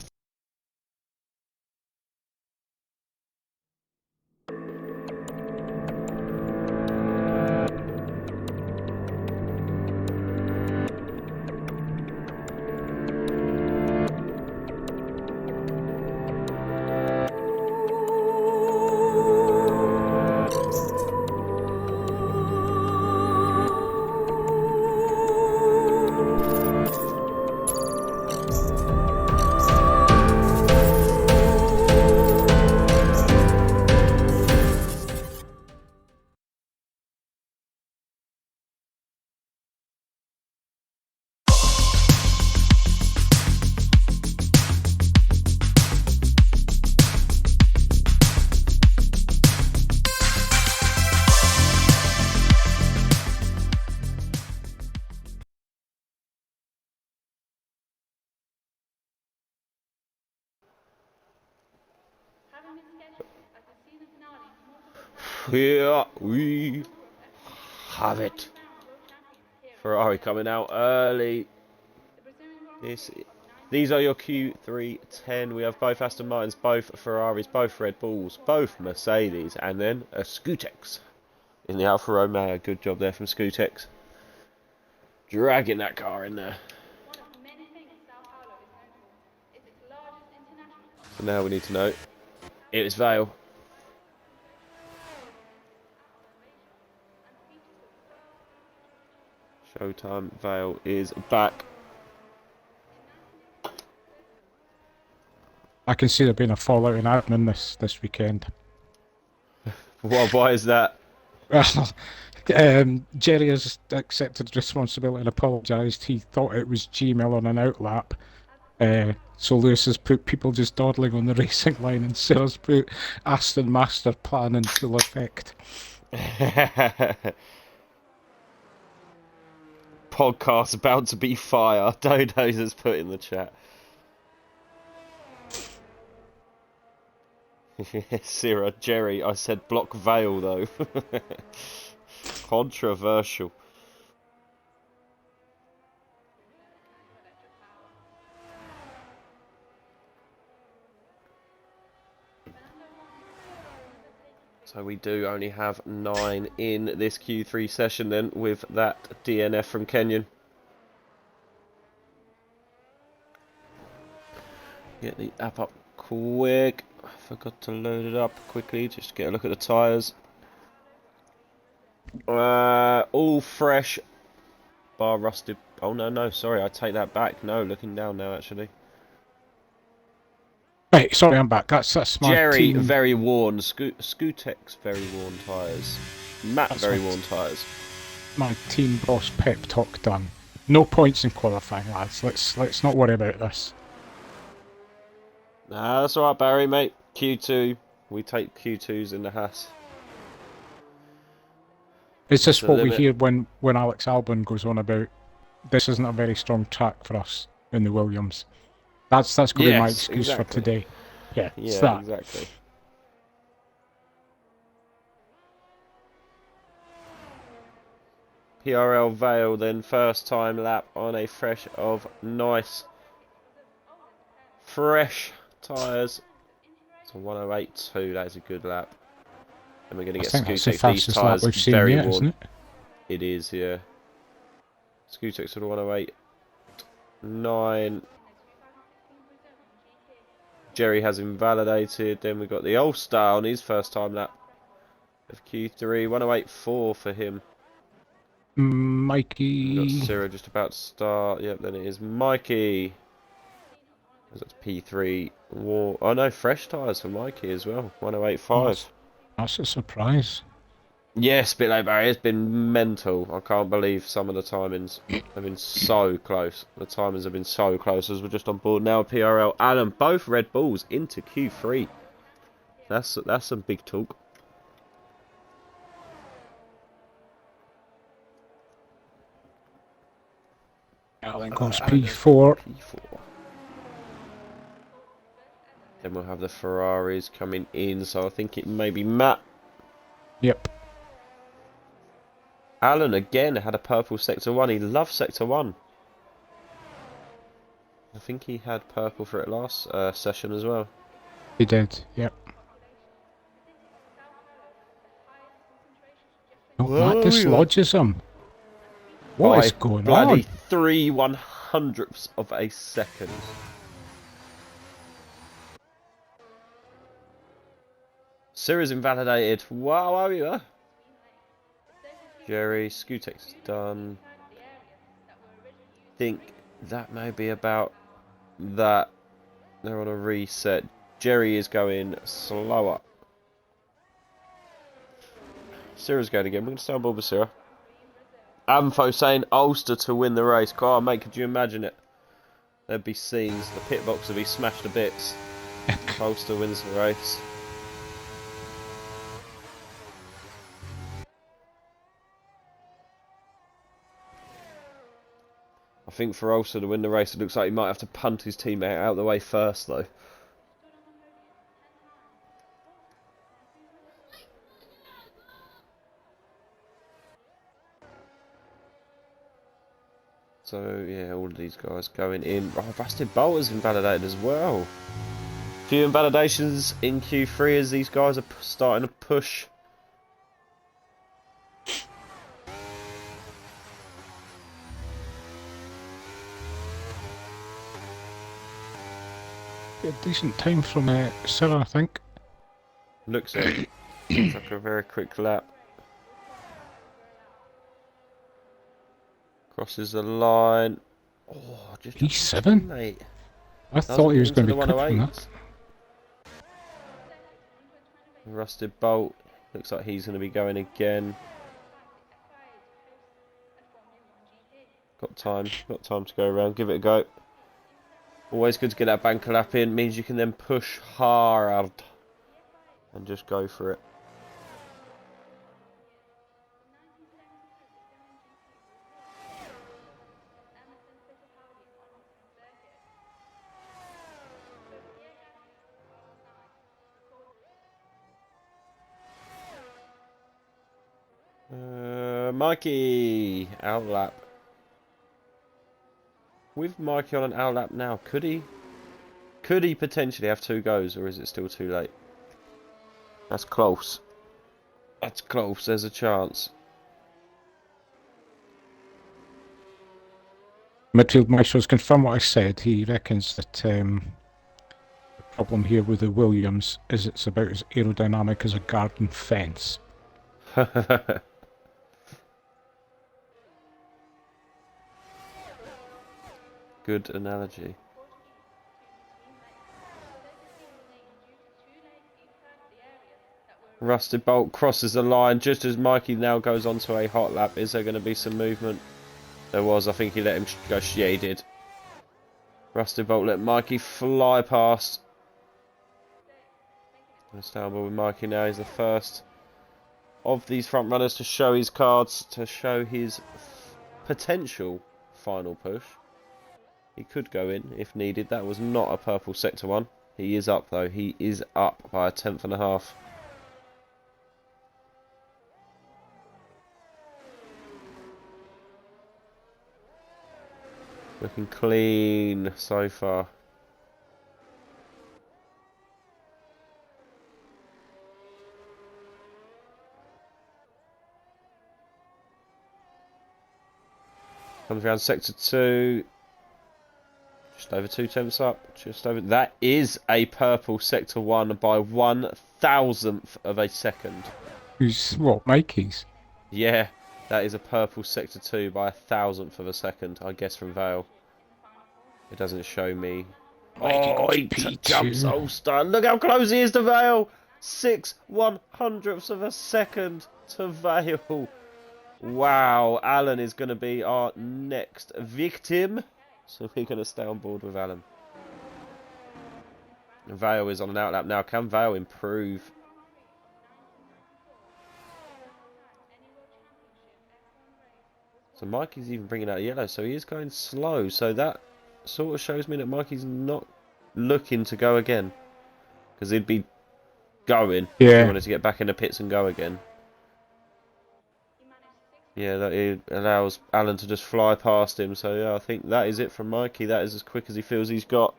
Here we have it. Ferrari coming out early. These are your Q3 10. We have both Aston Martins, both Ferraris, both Red Bulls, both Mercedes, and then a Scootex in the Alfa Romeo. Good job there from Scootex. Dragging that car in there. So now we need to know. It is Vale. Showtime Vale is back. I can see there being a fallout in admin this weekend. Why is that? Well, Jerry has accepted responsibility and apologised. He thought it was Gmail on an outlap. So Lewis has put people just dawdling on the racing line, and Sarah's put Aston Master Plan in full effect. Podcast about to be fire. Dodo's has put in the chat. Sarah, Jerry, I said block Vale though. Controversial. So we do only have 9 in this Q3 session then, with that DNF from Kenyon. Get the app up quick. I forgot to load it up quickly, just to get a look at the tyres. All fresh. Bar rusted. Oh no, sorry, I take that back. No, looking down now actually. Right, sorry, I'm back. That's my Jerry, team. very worn. Scootex, very worn tyres. Matt, That's very my worn tyres. My team boss pep talk done. No points in qualifying, lads. Let's not worry about this. Nah, that's alright, Barry, mate. Q2. We take Q2s in the Haas. Is this the what we limit. hear when Alex Albon goes on about this isn't a very strong track for us in the Williams? That's going to be my Yes, excuse for exactly. today. Yeah, it's Yeah, that. exactly. PRL Vale then, first time lap on a fresh of nice fresh tyres. It's a 108.2, that is a good lap. And we're going to I get think that's the Scootex, these fastest lap tyres we've seen very yet, worn. isn't it? It is, yeah. Scootex for the 108.9. Jerry has invalidated. Then we've got the All-Star on his first time lap of Q3. 108.4 for him. We've Mikey. got Cyril just about to start. Yep, then it is Mikey. That's P3. Oh no, fresh tyres for Mikey as well. 108.5. That's a surprise. Yes, bit late, Barry. It's been mental. I can't believe some of the timings have been so close. The timings have been so close as we're just on board now. PRL Alan, both Red Bulls into Q3. That's some big talk. Alan goes P4. P4. Then we'll have the Ferraris coming in, so I think it may be Matt. Yep. Alan again had a purple Sector 1. He loves Sector 1. I think he had purple for it last session as well. He did, yep. Oh, Whoa, that dislodges him. What is going bloody on? 3/100ths of a second. Cyril's invalidated. Wow, are you? Jerry, Scootex is done. Think that may be about that. They're on a reset. Jerry is going slower. Cyril's going again. We're going to stay on board with Cyril. Amfo saying Ulster to win the race. God, mate, could you imagine it? There'd be scenes. The pit box would be smashed to bits. Ulster wins the race. I think for Ulster to win the race, it looks like he might have to punt his teammate out of the way first, though. So, yeah, all of these guys going in. Oh, Rusted Bolter's invalidated as well. Few invalidations in Q3 as these guys are starting to push. A decent time from Sarah, I think. Looks like a very quick lap. Crosses the line. Oh, just P7? mate. I thought he was going to be cut from 108. that. Rusted Bolt. Looks like he's going to be going again. Got time to go around. Give it a go. Always good to get that banker lap in. Means you can then push hard and just go for it. Mikey, outlap. With Mikey on an outlap now, could he potentially have 2 goes, or is it still too late? That's close. That's close. There's a chance. Midfield Maestro's confirmed what I said. He reckons that the problem here with the Williams is it's about as aerodynamic as a garden fence. Good analogy. Rusted Bolt crosses the line just as Mikey now goes onto a hot lap. Is there going to be some movement? There was. I think he let him go. Yeah, he did. Rusted Bolt let Mikey fly past. Understandable with Mikey now. He's the first of these front runners to show his cards, to show his potential final push. He could go in if needed. That was not a purple sector one. He is up though. He is up by 1/10.5. Looking clean so far. Comes around sector 2. Just over 2/10 up. Just over. That is a purple sector 1 by 1,000th of a second. Who's what, Mikey's? Yeah, that is a purple sector 2 by 1,000th of a second, I guess, from Vale. It doesn't show me. Oh, he jumps Ulster. Look how close he is to Vale. 6/100ths of a second to Vale. Wow, Alan is going to be our next victim. So we're going to stay on board with Alan. Vale is on an outlap now. Can Vale improve? So Mikey's even bringing out yellow. So he is going slow. So that sort of shows me that Mikey's not looking to go again. Because he'd be going. Yeah. If he wanted to get back in the pits and go again. Yeah, that it allows Alan to just fly past him. So yeah, I think that is it from Mikey. That is as quick as he feels he's got.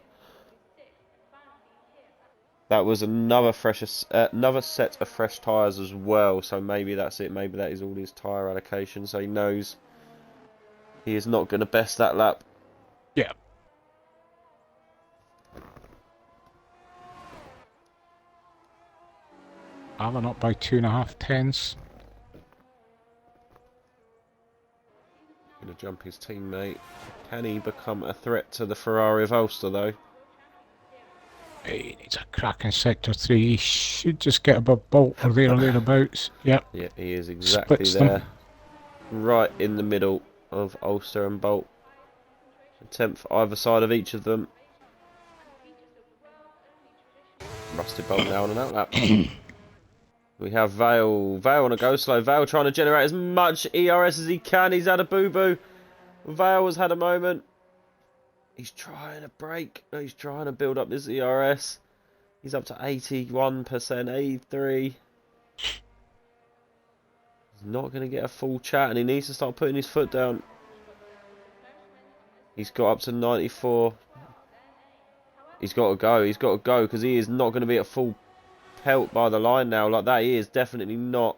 That was another set of fresh tyres as well. So maybe that's it. Maybe that is all his tyre allocation. So he knows he is not going to best that lap. Yeah. Alan up by 2.5/10. Going to jump his teammate. Can he become a threat to the Ferrari of Ulster though? He needs a cracking sector 3. He should just get above Bolt or there or thereabouts. Yep. Yeah, he is exactly Splits there. them. Right in the middle of Ulster and Bolt. A 10th either side of each of them. Rusted Bolt now on an outlap. We have Vale. Vale on a go slow. Vale trying to generate as much ERS as he can. He's had a boo-boo. Vale has had a moment. He's trying to brake. No, he's trying to build up this ERS. He's up to 81%, 83. He's not going to get a full chat and he needs to start putting his foot down. He's got up to 94. He's got to go. He's got to go because he is not going to be at full pelt by the line now. Like that, he is definitely not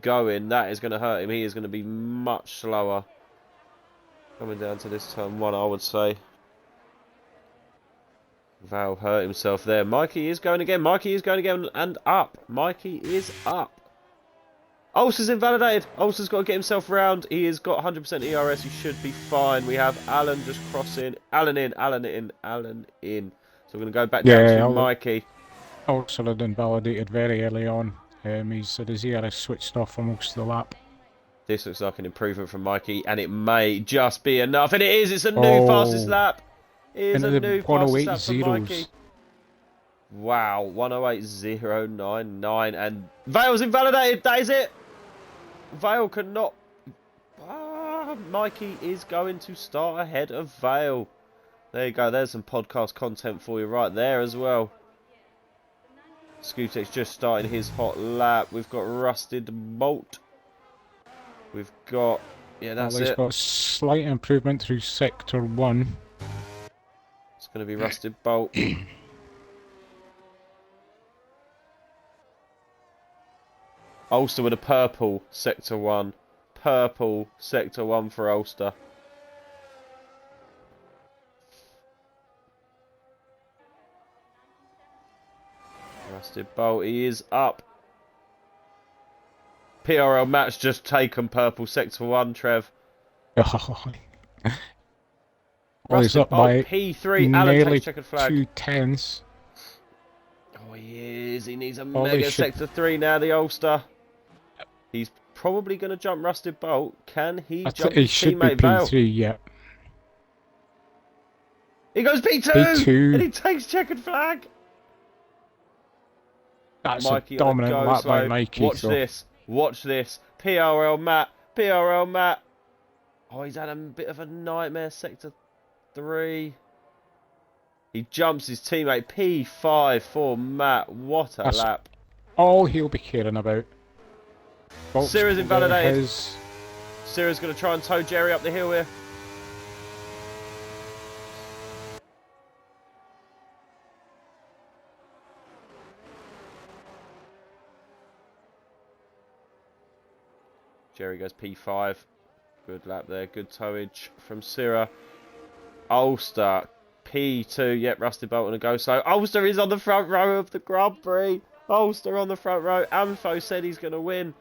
going. That is going to hurt him. He is going to be much slower. Coming down to this turn 1, I would say. Val hurt himself there. Mikey is going again. Mikey is going again and up. Mikey is up. Ulster's invalidated. Ulster's got to get himself round. He has got 100% ERS. He should be fine. We have Alan just crossing. Alan in. So we're going to go back down to Mikey. Also had invalidated very early on. His ERS switched off for most of the lap. This looks like an improvement from Mikey, and it may just be enough. And it is. It's a new fastest lap. It is a new fastest lap for Mikey. Wow, 108.099, and Vale's invalidated. That is it. Vale cannot. Mikey is going to start ahead of Vale. There you go. There's some podcast content for you right there as well. Skutek's just starting his hot lap. We've got Rusted Bolt. We've got... Yeah, that's it. He's got a slight improvement through Sector 1. It's going to be Rusted Bolt. Ulster with a purple Sector 1. Purple Sector 1 for Ulster. Rusted Bolt, he is up. PRL Matt's just taken purple Sector 1, Trev. Well, he's up by P3, Alan nearly takes checkered flag. 2 tenths. Oh, he is. He needs a mega Sector 3 now, the Ulster. He's probably going to jump Rusted Bolt. Can he jump his teammate Vale? He should be P3, yeah. He goes P2! P2. And he takes checkered flag. That's Mikey a dominant lap by Mikey. Watch this. Watch this. PRL Matt. PRL Matt. Oh, he's had a bit of a nightmare. Sector 3. He jumps his teammate. P5 for Matt. What a lap. All he'll be caring about. Sira's invalidated. Sira's going to try and tow Jerry up the hill here. Jerry goes P5. Good lap there. Good towage from Sira. Ulster P2. Yep, Rusty Bolton to go. So Ulster is on the front row of the Grand Prix. Ulster on the front row. Amfo said he's going to win.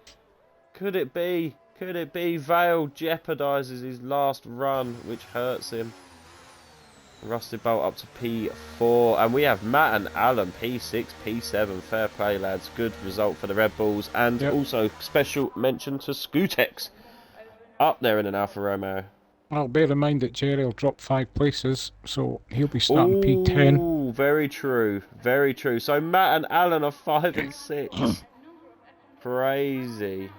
Could it be? Could it be? Vale jeopardises his last run, which hurts him. Rusty Bolt up to P4. And we have Matt and Alan P6, P7. Fair play, lads. Good result for the Red Bulls. And also special mention to Skutex. Up there in an Alfa Romeo. Well, bear in mind that Jerry will drop 5 places, so he'll be starting P10. Ooh, very true. Very true. So Matt and Alan are 5 and 6. Crazy.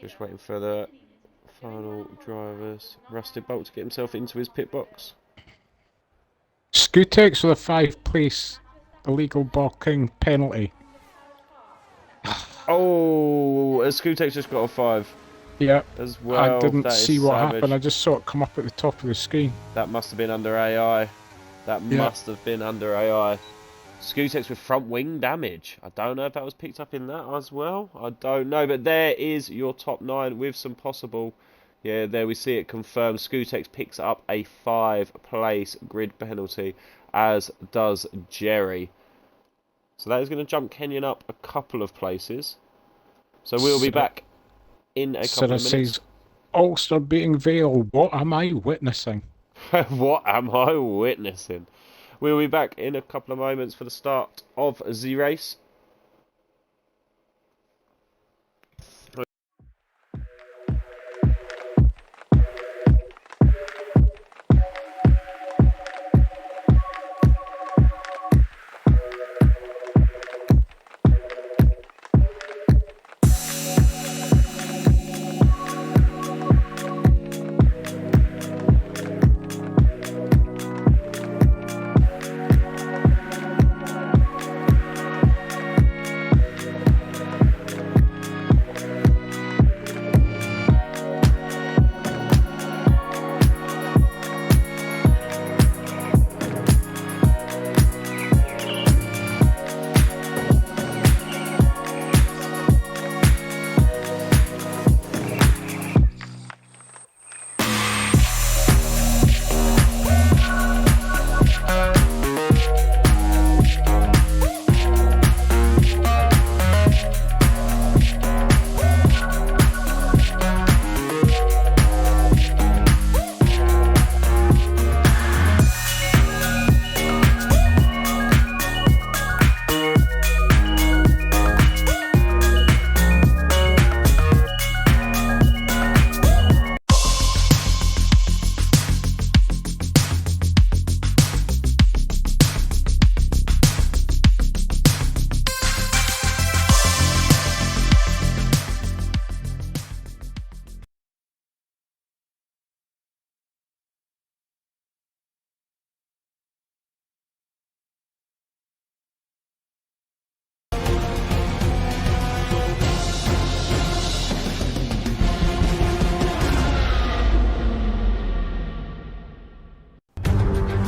Just waiting for the final drivers. Rusty Bolt to get himself into his pit box. Skutex with a 5-place illegal blocking penalty. Oh, Skutex just got a 5. Yeah, as well. I didn't see what happened. I just saw it come up at the top of the screen. That must have been under AI. That must have been under AI. Skutex with front wing damage. I don't know if that was picked up in that as well. I don't know. But there is your top 9 with some possible... Yeah, there we see it confirmed. Skutex picks up a 5-place grid penalty, as does Jerry. So that is going to jump Kenyon up a couple of places. So we'll be back in a couple of minutes. Says, Ulster beating Vale. What am I witnessing? What am I witnessing? We'll be back in a couple of moments for the start of the race.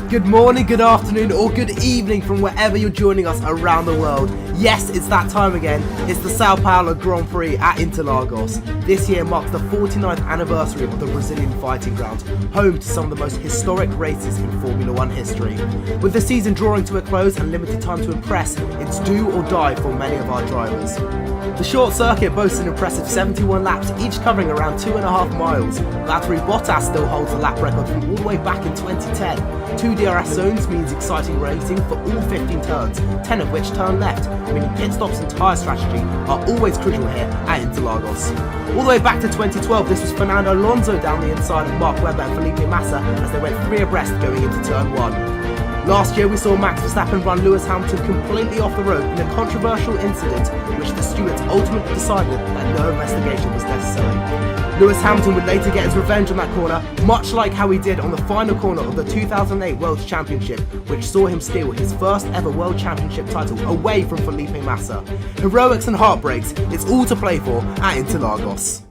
Good morning, good afternoon, or good evening from wherever you're joining us around the world. Yes, it's that time again. It's the Sao Paulo Grand Prix at Interlagos. This year marks the 49th anniversary of the Brazilian fighting ground, home to some of the most historic races in Formula One history. With the season drawing to a close and limited time to impress, it's do or die for many of our drivers. The short circuit boasts an impressive 71 laps, each covering around 2.5 miles. Valtteri Bottas still holds the lap record from all the way back in 2010. 2 DRS zones means exciting racing for all 15 turns, 10 of which turn left, meaning pit stops and tyre strategy are always crucial here at Interlagos. All the way back to 2012, this was Fernando Alonso down the inside of Mark Webber and Felipe Massa as they went 3 abreast going into turn 1. Last year we saw Max Verstappen run Lewis Hamilton completely off the road in a controversial incident in which the stewards ultimately decided that no investigation was necessary. Lewis Hamilton would later get his revenge on that corner, much like how he did on the final corner of the 2008 World Championship, which saw him steal his first ever World Championship title away from Felipe Massa. Heroics and heartbreaks, it's all to play for at Interlagos.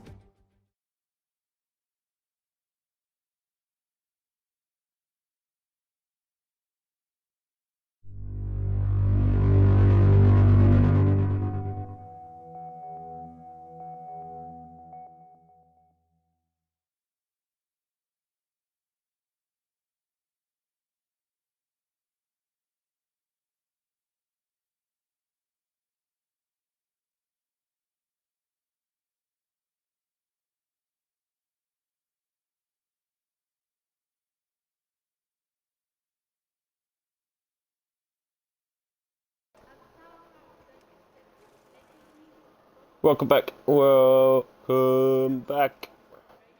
Welcome back. Welcome back.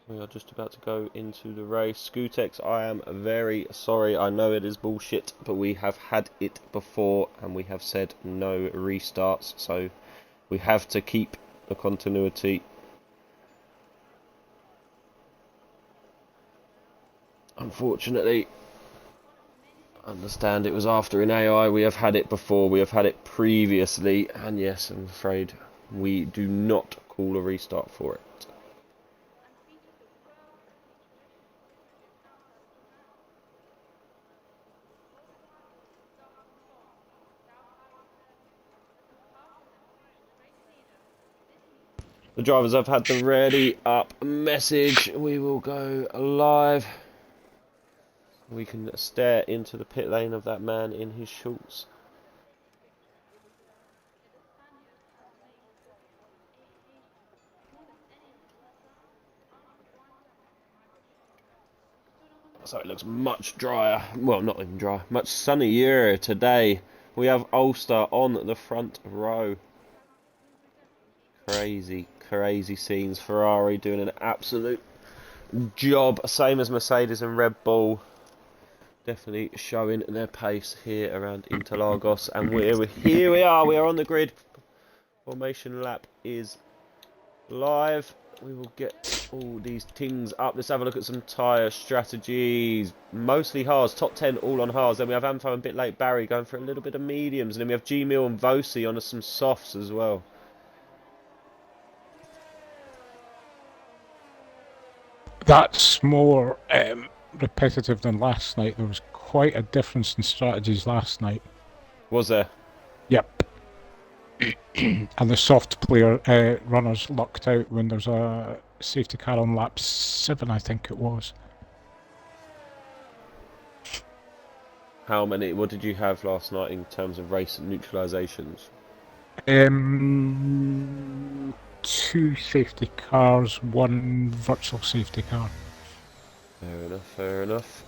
We are just about to go into the race. Scootex, I am very sorry. I know it is bullshit, but we have had it before and we have said no restarts, so we have to keep the continuity. Unfortunately, I understand it was after in AI. We have had it before. We have had it previously, and yes, I'm afraid we do not call a restart for it. The drivers have had the ready up message. We will go live. We can stare into the pit lane of that man in his shorts. So it looks much drier, well not even dry, much sunnier today. We have Ulster on the front row. Crazy, crazy scenes. Ferrari doing an absolute job, same as Mercedes and Red Bull. Definitely showing their pace here around Interlagos, and here we are on the grid. Formation lap is live. We will get all these things up. Let's have a look at some tyre strategies. Mostly hards, top 10 all on hards. Then we have Amfo and bit late Barry going for a little bit of mediums. And then we have G-Mill and Vosi on some softs as well. That's more repetitive than last night. There was quite a difference in strategies last night. Was there? Yep. And the soft player runners lucked out when there's a safety car on lap 7, I think it was. How many? What did you have last night in terms of race neutralizations? 2 safety cars, 1 virtual safety car. Fair enough, fair enough.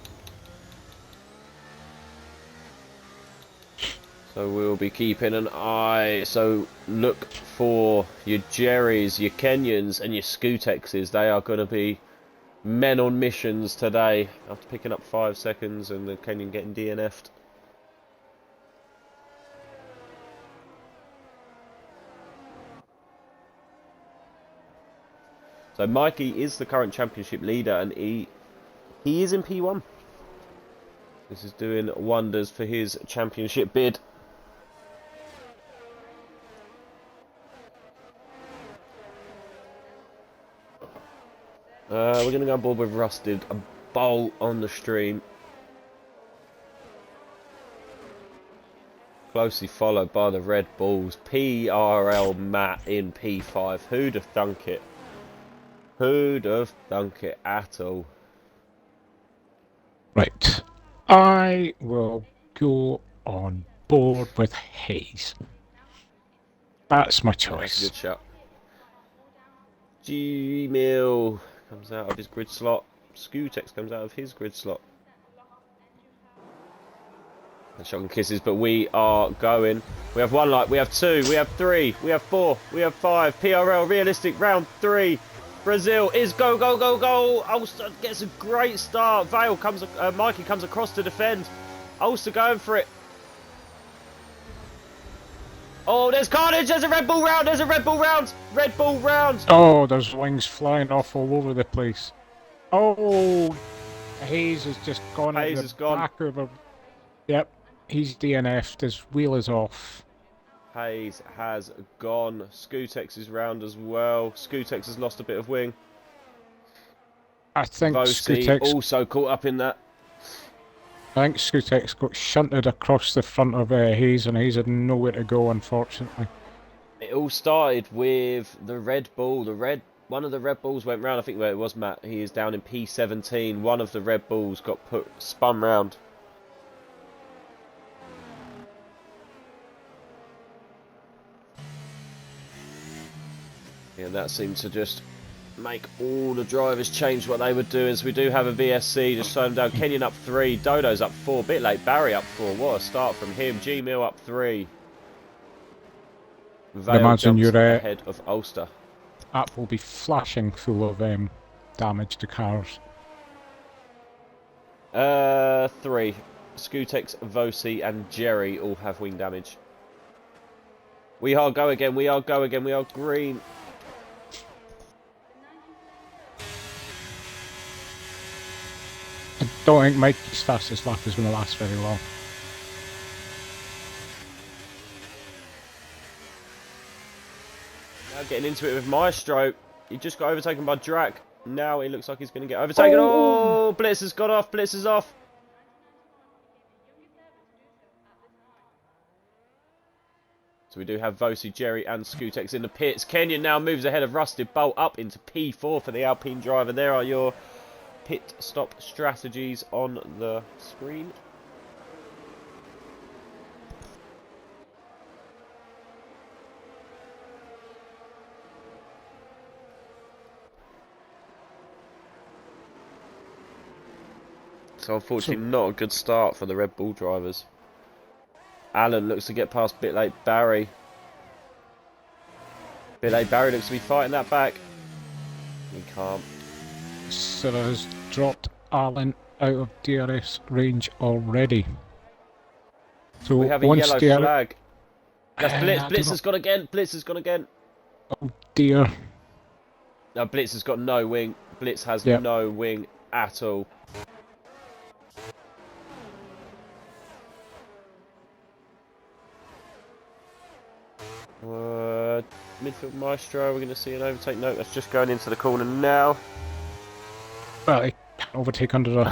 So we'll be keeping an eye. So look for your Jerrys, your Kenyans and your Scootexes. They are going to be men on missions today after picking up 5 seconds and the Kenyan getting DNF'd. So Mikey is the current championship leader and he is in P1. This is doing wonders for his championship bid. We're going to go on board with Rusted, a bolt on the stream. closely followed by the Red Bulls. PRL Matt in P5. Who'd have thunk it? Who'd have thunk it at all? Right. I will go on board with Hayes. That's my That's a choice. good shot. Gmail comes out of his grid slot. Skutex comes out of his grid slot. And shotgun kisses, but we are going. We have one light, we have two, we have three, we have four, we have five. PRL realistic round 3. Brazil is go, go, go, go. Ulster gets a great start. Vale comes, Mikey comes across to defend. Ulster going for it. Oh, there's carnage. There's a Red Bull round. There's a Red Bull round. Red Bull round. Oh, there's wings flying off all over the place. Oh, Hayes has just gone Hayes at has the gone. back of a... Yep, he's DNF'd. His wheel is off. Hayes has gone. Skutex is round as well. Skutex has lost a bit of wing. I think Vosi Skutex also caught up in that. got shunted across the front of Hayes, and Hayes had nowhere to go, unfortunately. It all started with the Red Bull. One of the Red Bulls went round. I think where it was Matt. He is down in P17. One of the Red Bulls got spun round. Yeah, that seemed to just make all the drivers change what they would do, as we do have a VSC just slowing down. Kenyon up 3, Dodo's up 4, bit late, Barry up 4. What a start from him. G-Mill up 3. Vale imagine jumps your ahead of Ulster. app will be flashing full of damage to cars. 3. Skutex, Vosi and Jerry all have wing damage. We are go again, we are go again, we are green. I don't think Mikey's fastest lap is going to last very long. Now getting into it with Maestro. He just got overtaken by Drac. Now it looks like he's going to get overtaken. Oh, Blitz has got off, Blitz is off. So we do have Vosi, Jerry and Skutex in the pits. Kenyon now moves ahead of Rusted Bolt up into P4 for the Alpine driver. There are your pit stop strategies on the screen. So unfortunately not a good start for the Red Bull drivers. Allen looks to get past bit late Barry. Bit late Barry looks to be fighting that back. He can't. So has dropped Allen out of DRS range already. So We have a once yellow flag. That's Blitz. I don't Blitz know. has gone again. Blitz has gone again. Oh dear. No, Blitz has got no wing. Blitz has Yep. no wing at all. Midfield Maestro, we're going to see an overtake. No, that's just going into the corner now. Well, he can't overtake under a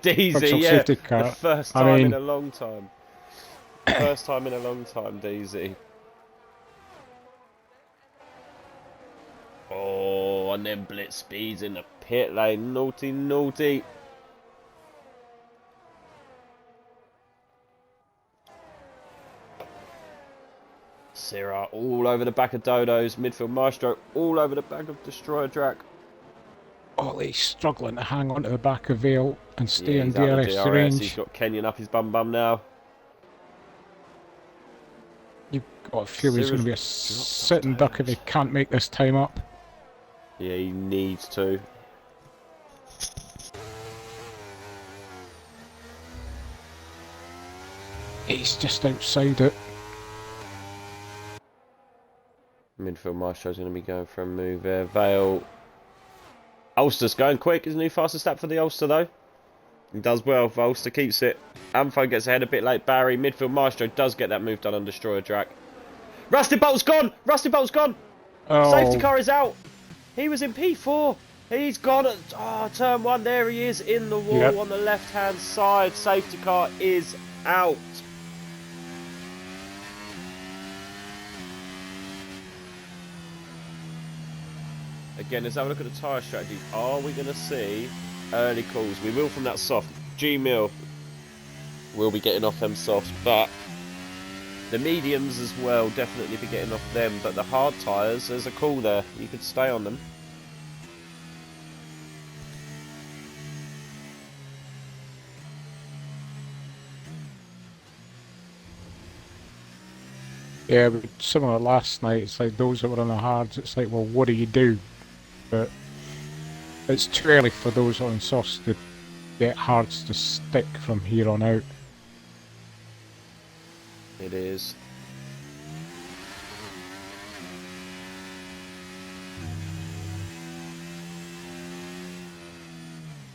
DZ, functional yeah. safety The car. first I time mean- in a long time. First time in a long time, DZ. Oh, and then Blitz speeds in the pit lane. Naughty, naughty. Syrah all over the back of Dodo's. Midfield Maestro all over the back of Destroyer Drac. Ollie struggling to hang on to the back of Vale and stay Yeah, in he's out of DRS DRS. range. He's got Kenyon up his bum now. You've got to feel he's going to be a Syrah's sitting duck if he can't make this time up. Yeah, he needs to. He's just outside it. Midfield Maestro's going to be going for a move there. Vale. Ulster's going quick. Isn't he fastest lap for the Ulster though? He does well. Ulster keeps it. Amfo gets ahead a bit late. Barry. Midfield Maestro does get that move done on Destroyer Drac. Rusty Bolt's gone! Rusty Bolt's gone! Oh, Safety car is out! He was in P4. He's gone at turn 1. There he is in the wall Yep. on the left hand side. Safety car is out. again, let's have a look at the tyre strategies. Are we going to see early calls? We will from that soft. G-Mill will be getting off them softs, but the mediums as well, definitely be getting off them. But the hard tyres, there's a call there. You could stay on them. Yeah, but similar last night. It's like those that were on the hards. It's like, well, what do you do? But it's too early for those on softs to get hards to stick from here on out. It is.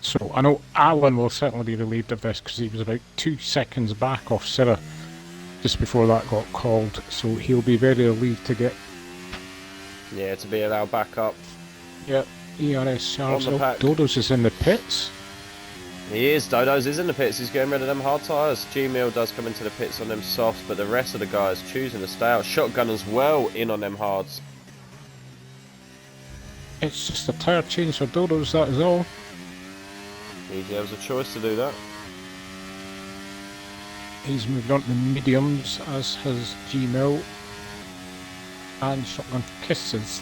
So I know Alan will certainly be relieved of this because he was about 2 seconds back off Sarah just before that got called. So he'll be very relieved to get. Yeah, to be allowed back up. Yep, ERS On the pack. Dodos is in the pits. He is. Dodos is in the pits. He's getting rid of them hard tyres. G-Mill does come into the pits on them softs, but the rest of the guys choosing to stay out. Shotgun as well in on them hards. It's just a tyre change for Dodos, that is all. Easy has a choice to do that. He's moved on to mediums, as has G-Mill and Shotgun Kisses.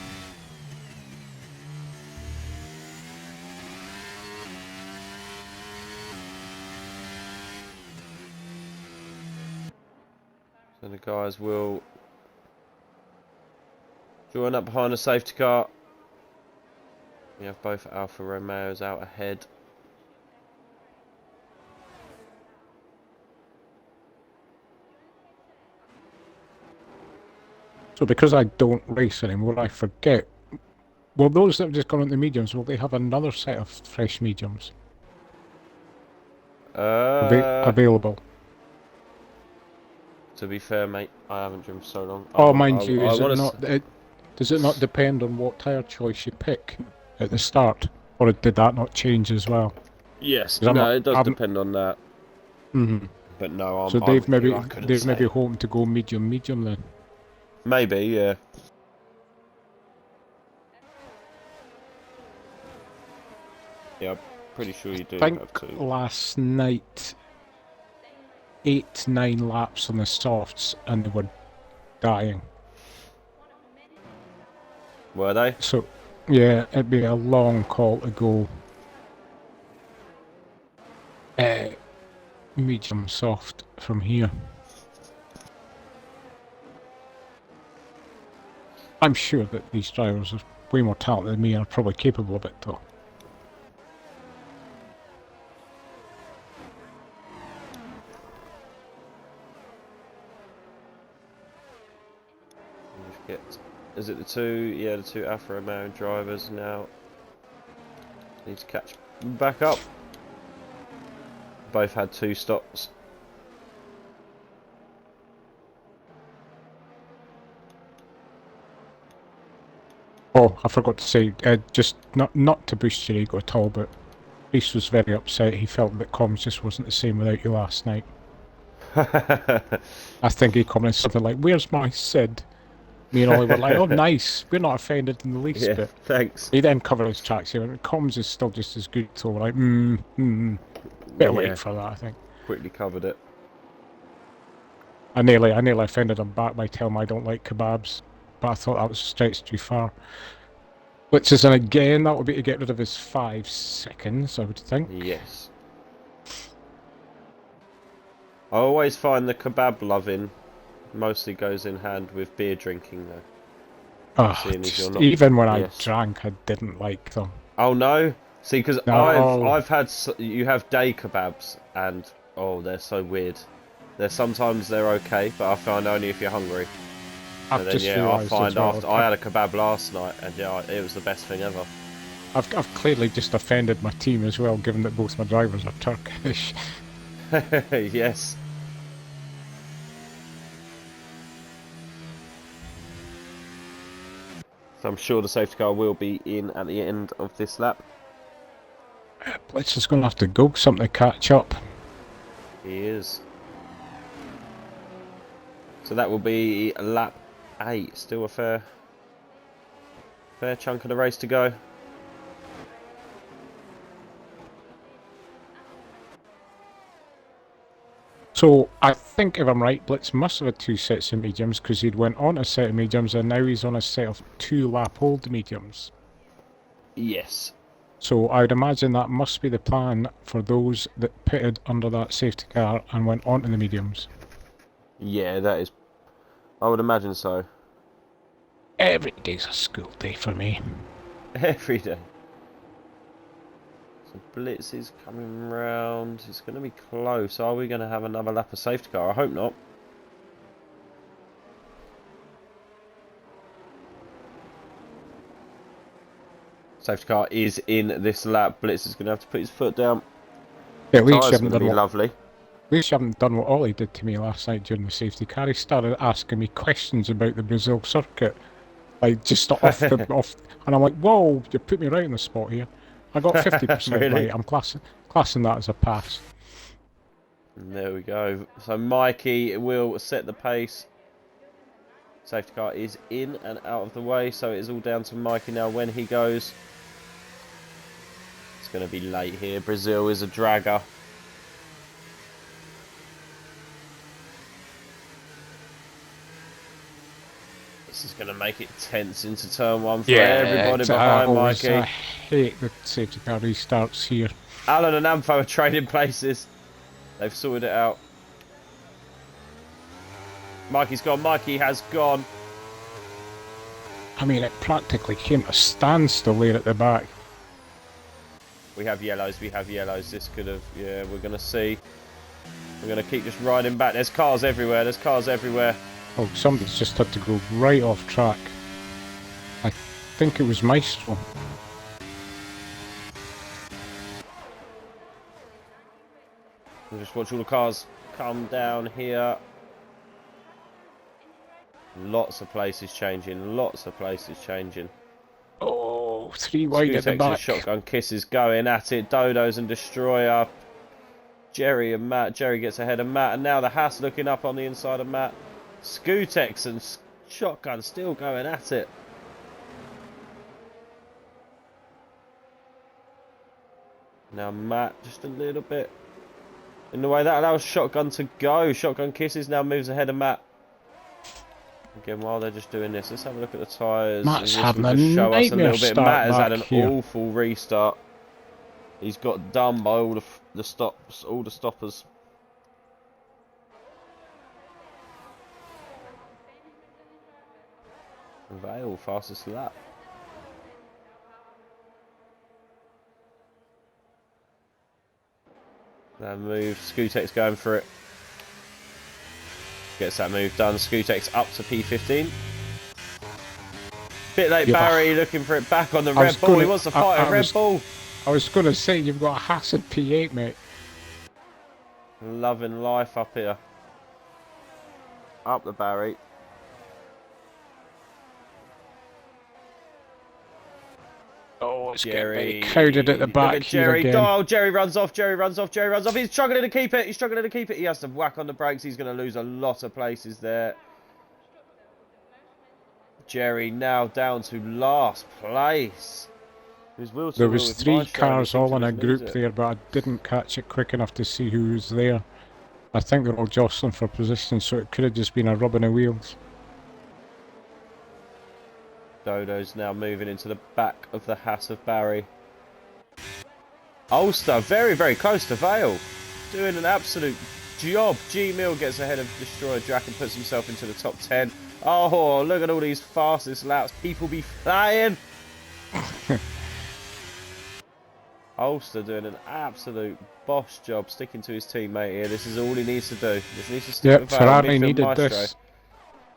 So the guys will join up behind the safety car. We have both Alfa Romeos out ahead. So because I don't race anymore, I forget. Well, those that have just gone into mediums, will they have another set of fresh mediums available? To be fair, mate, I haven't driven for so long. Oh, mind you, does it not depend on what tyre choice you pick at the start? Or did that not change as well? Yes, 'Cause no, it does depend on that. Mm-hmm. But no, So they've I maybe couldn't say. hoping to go medium then. Maybe, yeah. Yeah, I'm pretty sure you do I think have to. last night 8-9 laps on the softs and they were dying. Were they? So yeah, it'd be a long call to go medium soft from here. I'm sure that these drivers are way more talented than me and are probably capable of it though. Is it the two? Yeah, the two Alfa Romeo drivers now. Need to catch back up. Both had 2 stops. Oh, I forgot to say, just not to boost your ego at all, but Reese was very upset. He felt that comms just wasn't the same without you last night. I think he commented something like, "Where's my Sid?" Me and Ollie were like, "Oh, nice. We're not offended in the least Yeah, bit." thanks. He then covered his tracks. He went, "Comms is still just as good." So we're like, bit late for that, I think. Quickly covered it. I nearly offended him back by telling him I don't like kebabs, but I thought that was stretched too far. Which is, and again, that would be to get rid of his 5 seconds, I would think. Yes. I always find the kebab loving mostly goes in hand with beer drinking, though. Oh, Seeing as you're not- even when Yes. I drank, I didn't like them. Oh no! See, because No. I've had you have day kebabs, and oh, they're so weird. Sometimes they're okay, but I find only if you're hungry. I've And then just yeah, I realised find as well, after I had a kebab last night, and yeah, it was the best thing ever. I've clearly just offended my team as well, given that both my drivers are Turkish. Yes. So I'm sure the safety car will be in at the end of this lap. Blitz is going to have to go something to catch up. He is. So that will be lap 8. Still a fair Fair chunk of the race to go. So I think if I'm right, Blitz must have had 2 sets of mediums because he'd went on a set of mediums and now he's on a set of 2 lap hold mediums. Yes. So I would imagine that must be the plan for those that pitted under that safety car and went on to the mediums. Yeah, that is. I would imagine so. Every day's a school day for me. Every day. So Blitz is coming round. It's going to be close. Are we going to have another lap of safety car? I hope not. Safety car is in this lap. Blitz is going to have to put his foot down. Yeah, at least you Tyres haven't going to done be what, lovely. at least you haven't done what Ollie did to me last night during the safety car. He started asking me questions about the Brazil circuit, like just off the off, and I'm like, "Whoa, you put me right in the spot here." I got 50% Really? right. I'm classing that as a pass. And there we go. So Mikey will set the pace. Safety car is in and out of the way, so it is all down to Mikey now when he goes. It's going to be late here. Brazil is a dragger. This is going to make it tense into turn 1 for everybody behind Mikey. I hate the safety car restarts here. Alan and Ampho are trading places. They've sorted it out. Mikey's gone. Mikey has gone. I mean, it practically came to a standstill there at the back. We have yellows. We have yellows. This could have... Yeah, we're going to see. We're going to keep just riding back. There's cars everywhere. There's cars everywhere. Oh, somebody's just had to go right off track. I think it was Maestro. We'll just watch all the cars come down here. Lots of places changing. Lots of places changing. Oh, 3 wide at the Scootex and back. Shotgun Kisses going at it. Dodos and Destroyer. Jerry and Matt. Jerry gets ahead of Matt. And now the Haas looking up on the inside of Matt. Scootex and Shotgun still going at it. Now Matt just a little bit in the way. That allows Shotgun to go. Shotgun Kisses now moves ahead of Matt. Again, while they're just doing this, let's have a look at the tyres. Matt's This having will a just show us a nightmare little bit. start Matt has had back an here. awful restart. He's got done by all the stops, all the stoppers. Vale fastest lap. That move, Scootex going for it. Gets that move done. Scootex up to P15. Bit late, Yeah, Barry looking for it back on the I was Red Bull. He gonna- wants to fight I a Red was- Bull. I was going to say, you've got a Haas at P8, mate. Loving life up here. Up the Barry. Oh, it's Jerry. getting crowded at the Look back at here Jerry. again. Oh, Jerry runs off. Jerry runs off. Jerry runs off. He's struggling to keep it. He's struggling to keep it. He has to whack on the brakes. He's going to lose a lot of places there. Jerry now down to last place. There was 3 cars all in a group there, but I didn't catch it quick enough to see who was there. I think they're all jostling for position, so it could have just been a rubbing of wheels. Dodo's now moving into the back of the Haas of Barry. Ulster very, very close to Vale. Doing an absolute job. G Mill gets ahead of Destroyer Jack and puts himself into the top 10. Oh, look at all these fastest laps. People be flying. Ulster doing an absolute boss job sticking to his teammate here. This is all he needs to do. Just needs to stick Yep, with Vale. Ferrari Midfield needed Maestro this.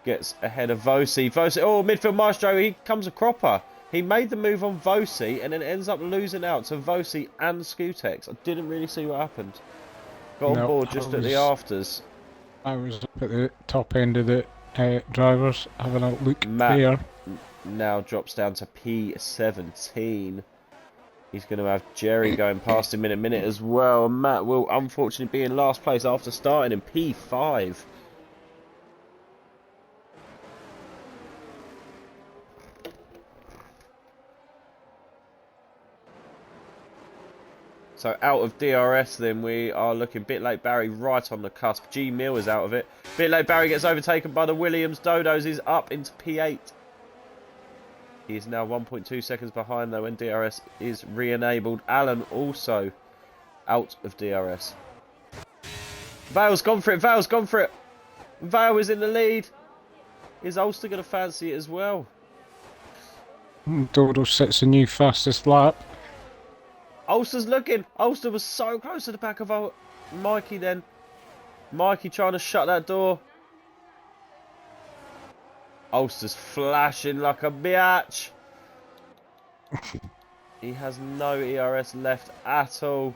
gets ahead of Vosi. Vosi, oh, midfield Maestro, he comes a cropper. He made the move on Vosi and then ends up losing out to Vosi and Scootex. I didn't really see what happened. Got on No, board I just at the was- afters. I was up at the top end of the drivers, having a look Matt there. now drops down to P17. He's going to have Jerry going past him in a minute as well. And Matt will unfortunately be in last place after starting in P5. So out of DRS then, we are looking Bit Late Barry right on the cusp. G Mill is out of it. Bit Late Barry gets overtaken by the Williams. Dodos is up into P8. He is now 1.2 seconds behind though when DRS is re-enabled. Alan also out of DRS. Vale's gone for it. Vale's gone for it. Vale is in the lead. Is Ulster going to fancy it as well? Dodo sets a new fastest lap. Ulster's looking. Ulster was so close to the back of Mikey then. Mikey trying to shut that door. Ulster's flashing like a biatch. He has no ERS left at all.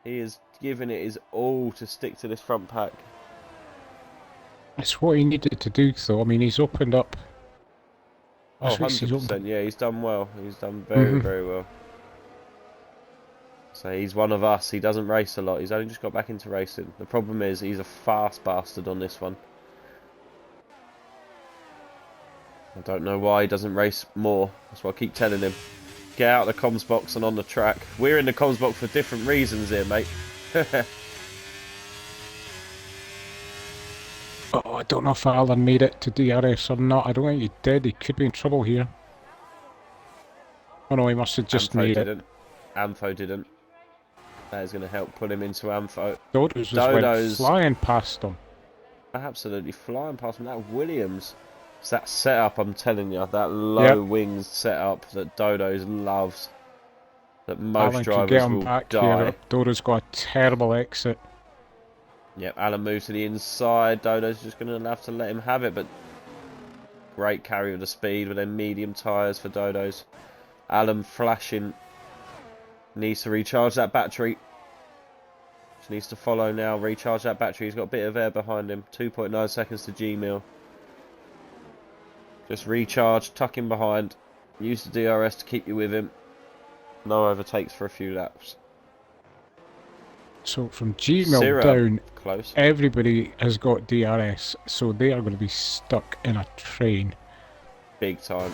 He is giving it his all to stick to this front pack. It's what he needed to do, though. I mean, he's opened up. Oh, 100%. Yeah, he's done well. He's done very, very well. So he's one of us. He doesn't race a lot. He's only just got back into racing. The problem is he's a fast bastard on this one. I don't know why he doesn't race more. That's what I keep telling him. Get out of the comms box and on the track. We're in the comms box for different reasons here, mate. Oh, I don't know if Alan made it to DRS or not. I don't think he did. He could be in trouble here. Oh no, he must have just made it. Ampho didn't. That is going to help pull him into Ampho. Dodos went flying past him. Absolutely flying past him. That Williams. It's that setup, I'm telling you. That low wings setup that Dodos loves. That most Alan drivers can get him will back die. Here. Dodo's got a terrible exit. Yep, Alan moves to the inside. Dodo's just going to have to let him have it, but great carry of the speed with their medium tyres for Dodos. Alan flashing. Needs to recharge that battery. Just needs to follow now, recharge that battery. He's got a bit of air behind him. 2.9 seconds to G-Mill. Just recharge, tuck him behind. Use the DRS to keep you with him. No overtakes for a few laps. So from G-Mill down, close. Everybody has got DRS, so they are going to be stuck in a train. Big time.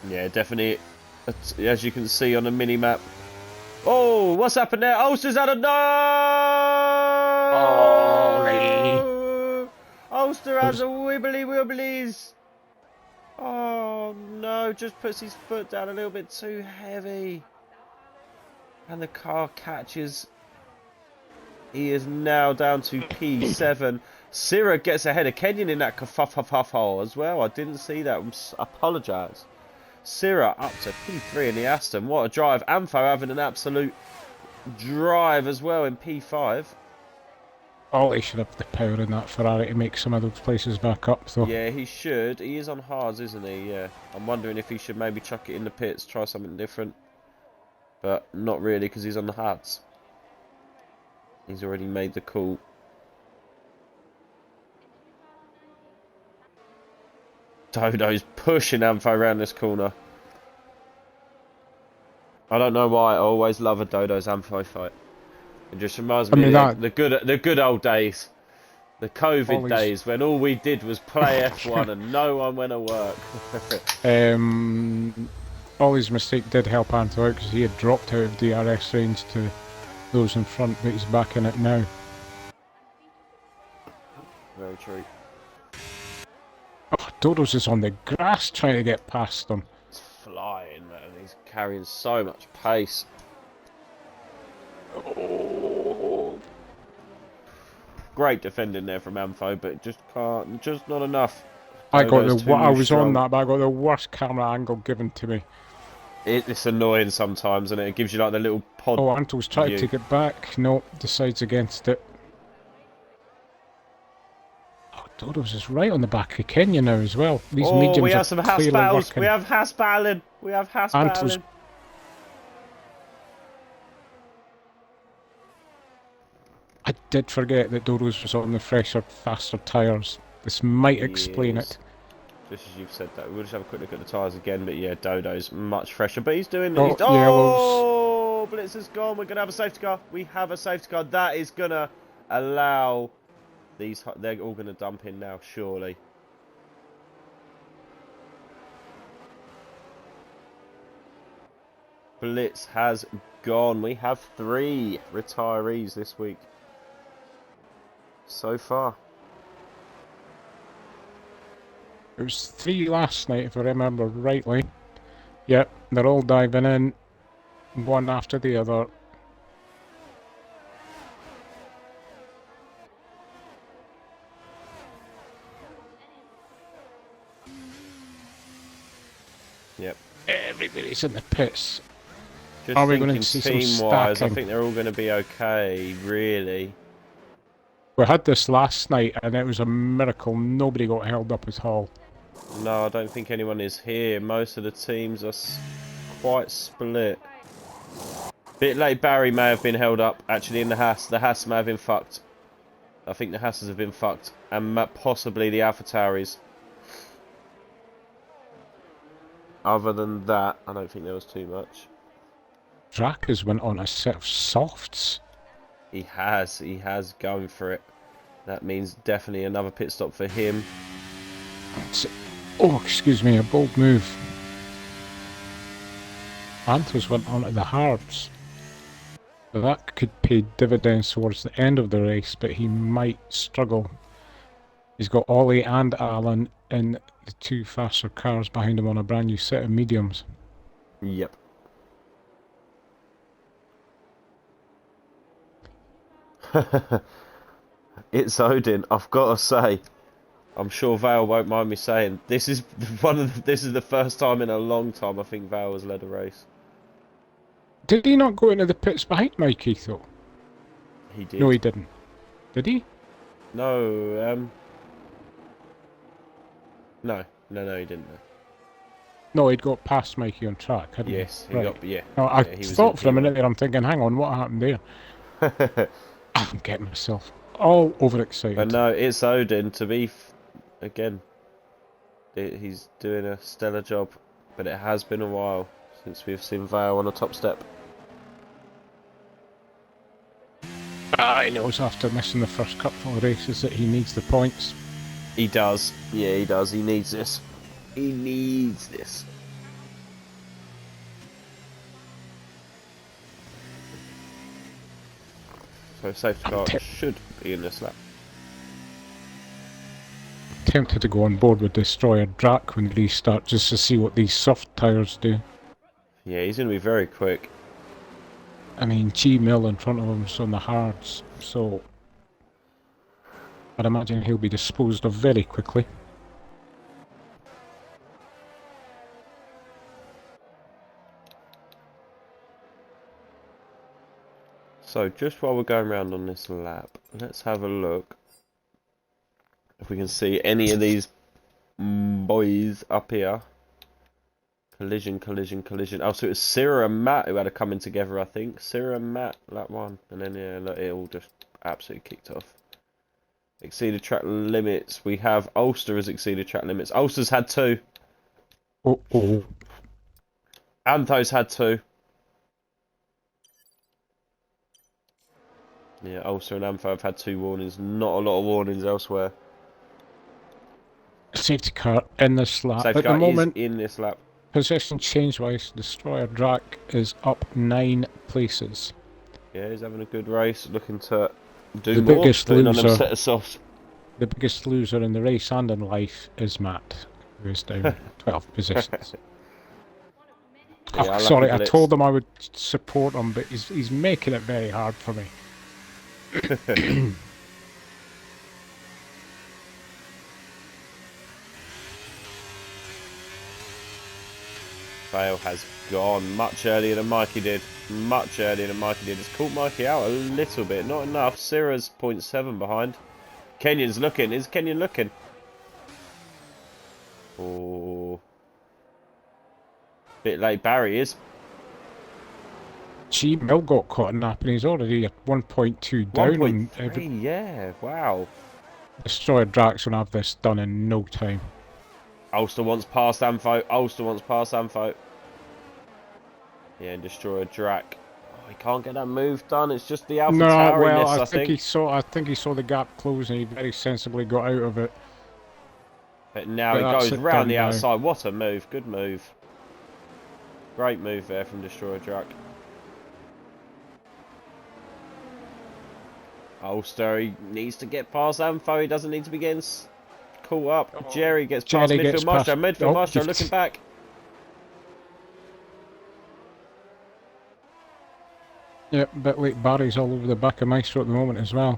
Yeah, definitely. As you can see on the mini-map. Oh, what's happened there? Ulster's had a no! Ulster has a wibbly wibblies. Oh no, just puts his foot down a little bit too heavy. And the car catches. He is now down to P7. Sira gets ahead of Kenyon in that kerfuffle hole as well. I didn't see that. I apologise. Sira up to P3 in the Aston. What a drive. Ampho having an absolute drive as well in P5. Ollie should have the power in that Ferrari to make some of those places back up, though. Yeah, he should. He is on hards, isn't he? Yeah. I'm wondering if he should maybe chuck it in the pits, try something different. But not really, because he's on the hards. He's already made the call. Dodo's pushing Ampho around this corner. I don't know why. I always love a Dodo's Ampho fight. It just reminds me of the good old days, the COVID days when all we did was play F1 and no one went to work. Ollie's mistake did help Anto out because he had dropped out of DRS range to those in front, but he's back in it now. Very true. Oh, Dodos is on the grass trying to get past them. He's flying, man. He's carrying so much pace. Oh. Great defending there from Ampho, but just not enough. I was on that, but I got the worst camera angle given to me. It's annoying sometimes, and it gives you like the little pod. Oh, Anto's trying to take it back. No, decides against it. Oh, Dodos is right on the back of Kenya now as well. These mediums we have some Haas battles. Working. We have Haas battling. We have Haas battling. I did forget that Dodos was on the fresher, faster tyres. This might explain it. Just as you've said that. We'll just have a quick look at the tyres again, but yeah, Dodo's much fresher. But he's doing... Yellows. Oh, Blitz is gone. We're going to have a safety car. We have a safety car. That is going to allow these... They're all going to dump in now, surely. Blitz has gone. We have 3 retirees this week so far. It was 3 last night, if I remember rightly. Yep, they're all diving in, one after the other. Yep. Everybody's in the pits. Just Are we thinking going to see some team-wise, I stacking? think they're all going to be okay, really. We had this last night, and it was a miracle. Nobody got held up at all. No, I don't think anyone is here. Most of the teams are quite split. Bit late, Barry may have been held up, actually, in the Haas. The Haas may have been fucked. I think the Haas's have been fucked. And possibly the AlphaTauris. Other than that, I don't think there was too much. Drac has went on a set of softs. He has going for it. That means definitely another pit stop for him. Oh, excuse me, a bold move. Anthos went on to the hards. So that could pay dividends towards the end of the race, but he might struggle. He's got Ollie and Alan in the 2 faster cars behind him on a brand new set of mediums. Yep. It's Odin. I've got to say, I'm sure Vale won't mind me saying this is this is the first time in a long time I think Vale has led a race. Did he not go into the pits behind Mikey though? He did. No, he didn't. Did he? No. No, he didn't. No, he'd got past Mikey on track, hadn't he? Yes, he Right. got. Yeah. No, I yeah, he was thought for a in minute there, I'm thinking, hang on, what happened there? I'm getting myself all overexcited. But no, it's Odin. To be again, he's doing a stellar job. But it has been a while since we've seen Vale on a top step. He knows after missing the first couple of races that he needs the points. He does. Yeah, he does. He needs this. He needs this. So safety car should be in this lap. Tempted to go on board with Destroyer Drac when they restart just to see what these soft tyres do. Yeah, he's going to be very quick. I mean, G-Mill in front of him's on the hards, so I'd imagine he'll be disposed of very quickly. So just while we're going around on this lap, let's have a look if we can see any of these boys up here. Collision. Oh, so it was Cyril and Matt who had a coming together, I think. Cyril and Matt, lap 1. And then, yeah, look, it all just absolutely kicked off. Exceeded track limits. We have Ulster has exceeded track limits. Ulster's had 2. Oh. Anthos had 2. Yeah, Ulster and Ampho have had 2 warnings. Not a lot of warnings elsewhere. Safety car in this lap. Safety At the car moment, is in this lap. position change-wise, Destroyer Drac is up 9 places. Yeah, he's having a good race, looking to do The more. biggest Putting on them loser. set of softs. The biggest loser in the race and in life is Matt, who is down 12 positions. Yeah, Oh, lucky sorry, I Blitz. told him I would support him, but he's making it very hard for me. Vale has gone much earlier than Mikey did. It's caught Mikey out a little bit, not enough. Syrah's 0.7 behind. Kenyon's looking. Is Kenyon looking? Oh. Bit late, Barry is. Gee, Mill got caught in that, and he's already at 1.2 down on 1.3, yeah, wow. Destroyer Drac's gonna have this done in no time. Ulster wants past Ampho. Yeah, and Destroyer Drac. Oh, he can't get that move done. It's just the Alpha No, Tauriness, well, I I think think. he saw the gap close, and he very sensibly got out of it. But now But he that's goes it round done the now. outside. What a move. Good move. Great move there from Destroyer Drac. Ulster, he needs to get past Amfo. He doesn't need to be getting caught up. Jerry gets past Jerry Midfield gets Maestro. past- Midfield oh, Maestro he's- looking back. Yeah, a bit like Barry's all over the back of Maestro at the moment as well.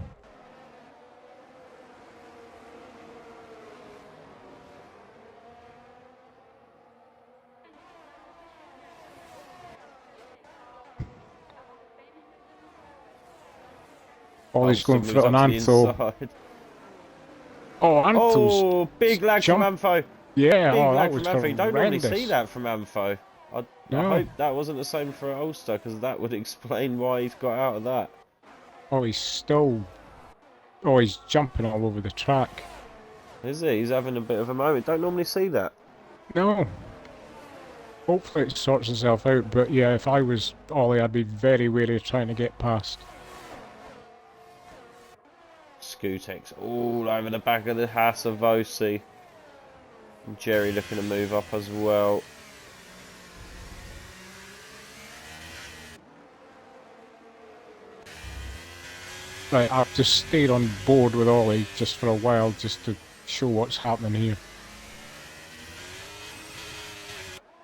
Oh, he's going Ulster for it on moves up to the Antho. inside. Oh, Antho's... Oh, big lag jump- from Amfo. Yeah, Big oh, lag that was from Amfo. You don't normally horrendous. see that from Amfo. I No. hope that wasn't the same for Ulster, because that would explain why he's got out of that. Oh, he's still... Oh, he's jumping all over the track. Is he? He's having a bit of a moment. Don't normally see that. No. Hopefully it sorts itself out, but yeah, if I was Ollie, I'd be very wary of trying to get past. Skutex all over the back of the Hasavosi. Jerry looking to move up as well. Right, I've just stayed on board with Ollie just for a while, just to show what's happening here.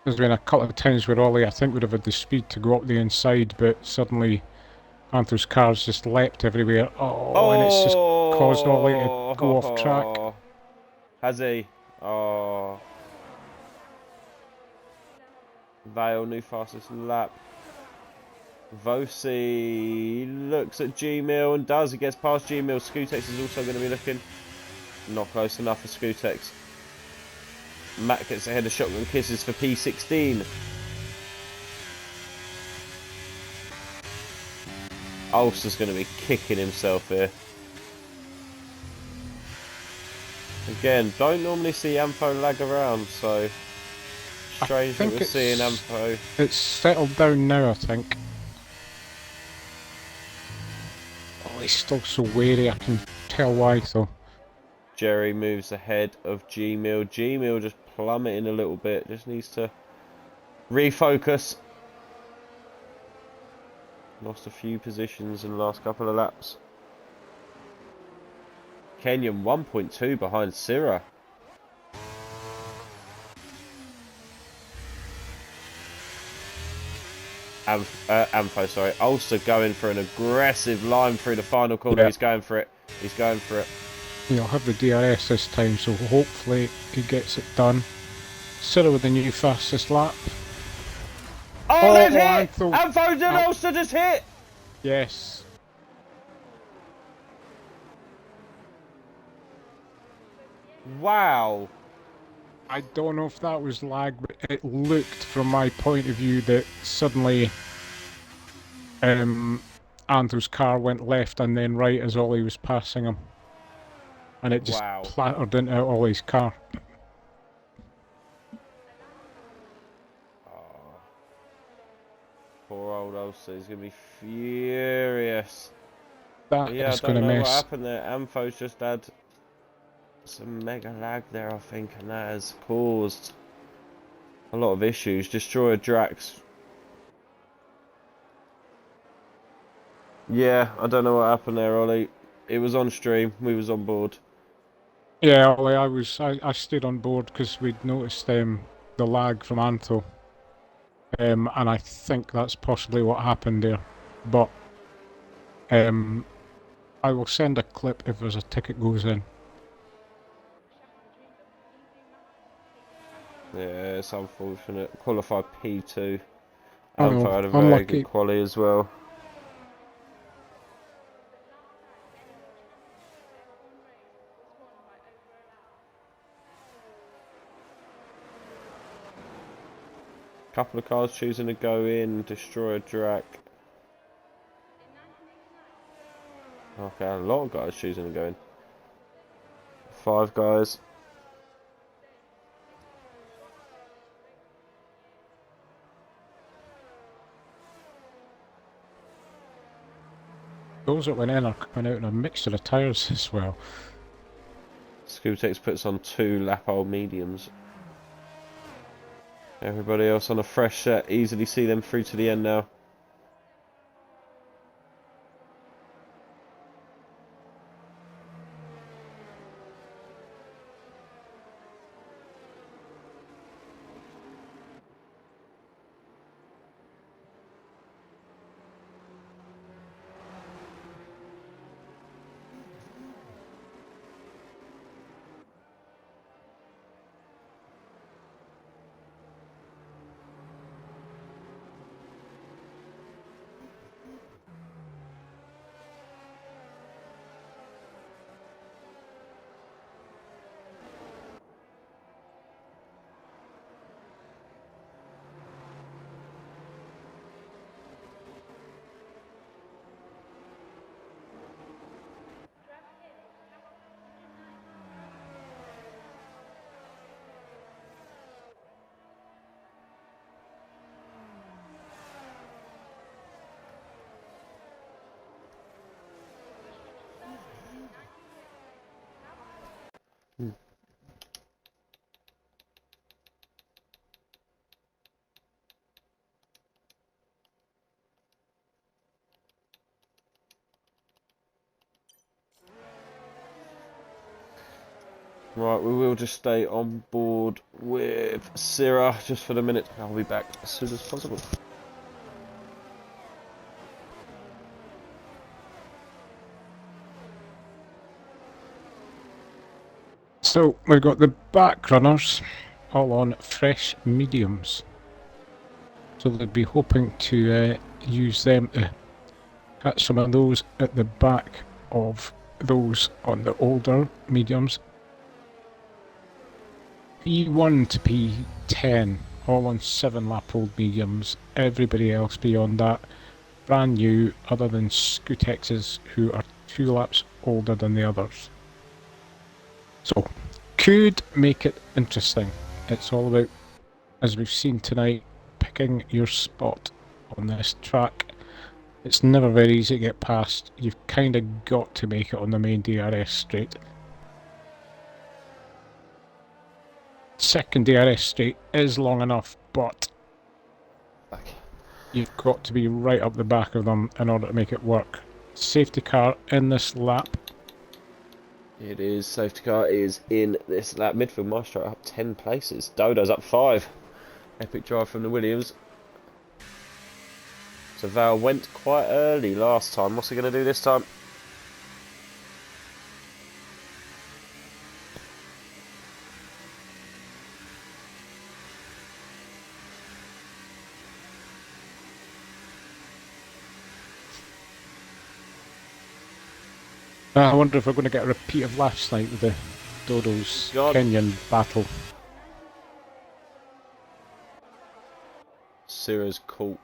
There's been a couple of times where Ollie, I think, would have had the speed to go up the inside, but suddenly Antho's car's just leapt everywhere. Oh, and it's just caused Ollie to go off track. Has he? Oh. Vale, new fastest lap. Vosi looks at G-Mill and does. He gets past G-Mill. Skutex is also going to be looking. Not close enough for Skutex. Matt gets ahead of Shotgun Kisses for P16. Ulster's going to be kicking himself here. Again, don't normally see Amfo lag around, so strange that we're seeing Amfo. It's settled down now, I think. Oh, he's still so wary, I can tell why, though. Jerry moves ahead of G-Mill. G-Mill just plummeting a little bit. Just needs to refocus. Lost a few positions in the last couple of laps. Kenyon 1.2 behind Syrah. Amfo, sorry. Ulster going for an aggressive line through the final corner. Yeah. He's going for it. He's going for it. He'll have the DRS this time, so hopefully he gets it done. Syrah with the new fastest lap. Oh, they've hit! Antho. Amfo and Ulster just hit! Yes. Wow. I don't know if that was lag, but it looked from my point of view that suddenly Antho's car went left and then right as Ollie was passing him. And it just Wow. clattered into Ollie's car. Poor old Ulster. He's going to be furious. That Yeah, I is going don't to know what mess. happened there. Amfo's just had some mega lag there, I think, and that has caused a lot of issues. Destroyer Drax. Yeah, I don't know what happened there, Ollie. It was on stream. We was on board. Yeah, Ollie, I stayed on board because we'd noticed the lag from Antho. And I think that's possibly what happened there. But I will send a clip if there's a ticket goes in. Yeah, it's unfortunate. Qualified P2. Oh, Amfo had a very unlucky. good quali as well. Couple of cars choosing to go in, destroy a Drac. Okay, a lot of guys choosing to go in. 5 guys. Those that went in are coming out in a mixture of tyres as well. Skutex puts on 2 lap old mediums. Everybody else on a fresh set, easily see them through to the end now. Right, we will just stay on board with Syrah just for the minute. I'll be back as soon as possible. So we've got the back runners all on fresh mediums. So they'd be hoping to use them to catch some of those at the back of those on the older mediums. P1 to P10, all on 7-lap-old mediums. Everybody else beyond that, brand new, other than Scutexes, who are 2 laps older than the others. So, could make it interesting. It's all about, as we've seen tonight, picking your spot on this track. It's never very easy to get past. You've kind of got to make it on the main DRS straight. Second DRS straight is long enough, but you've got to be right up the back of them in order to make it work. Safety car in this lap. It is. Safety car is in this lap. Midfield Maestro up 10 places. Dodo's up 5. Epic drive from the Williams. So Val went quite early last time. What's he going to do this time? I wonder if we're going to get a repeat of last night with the Dodo's Kenyan battle. Syrah's caught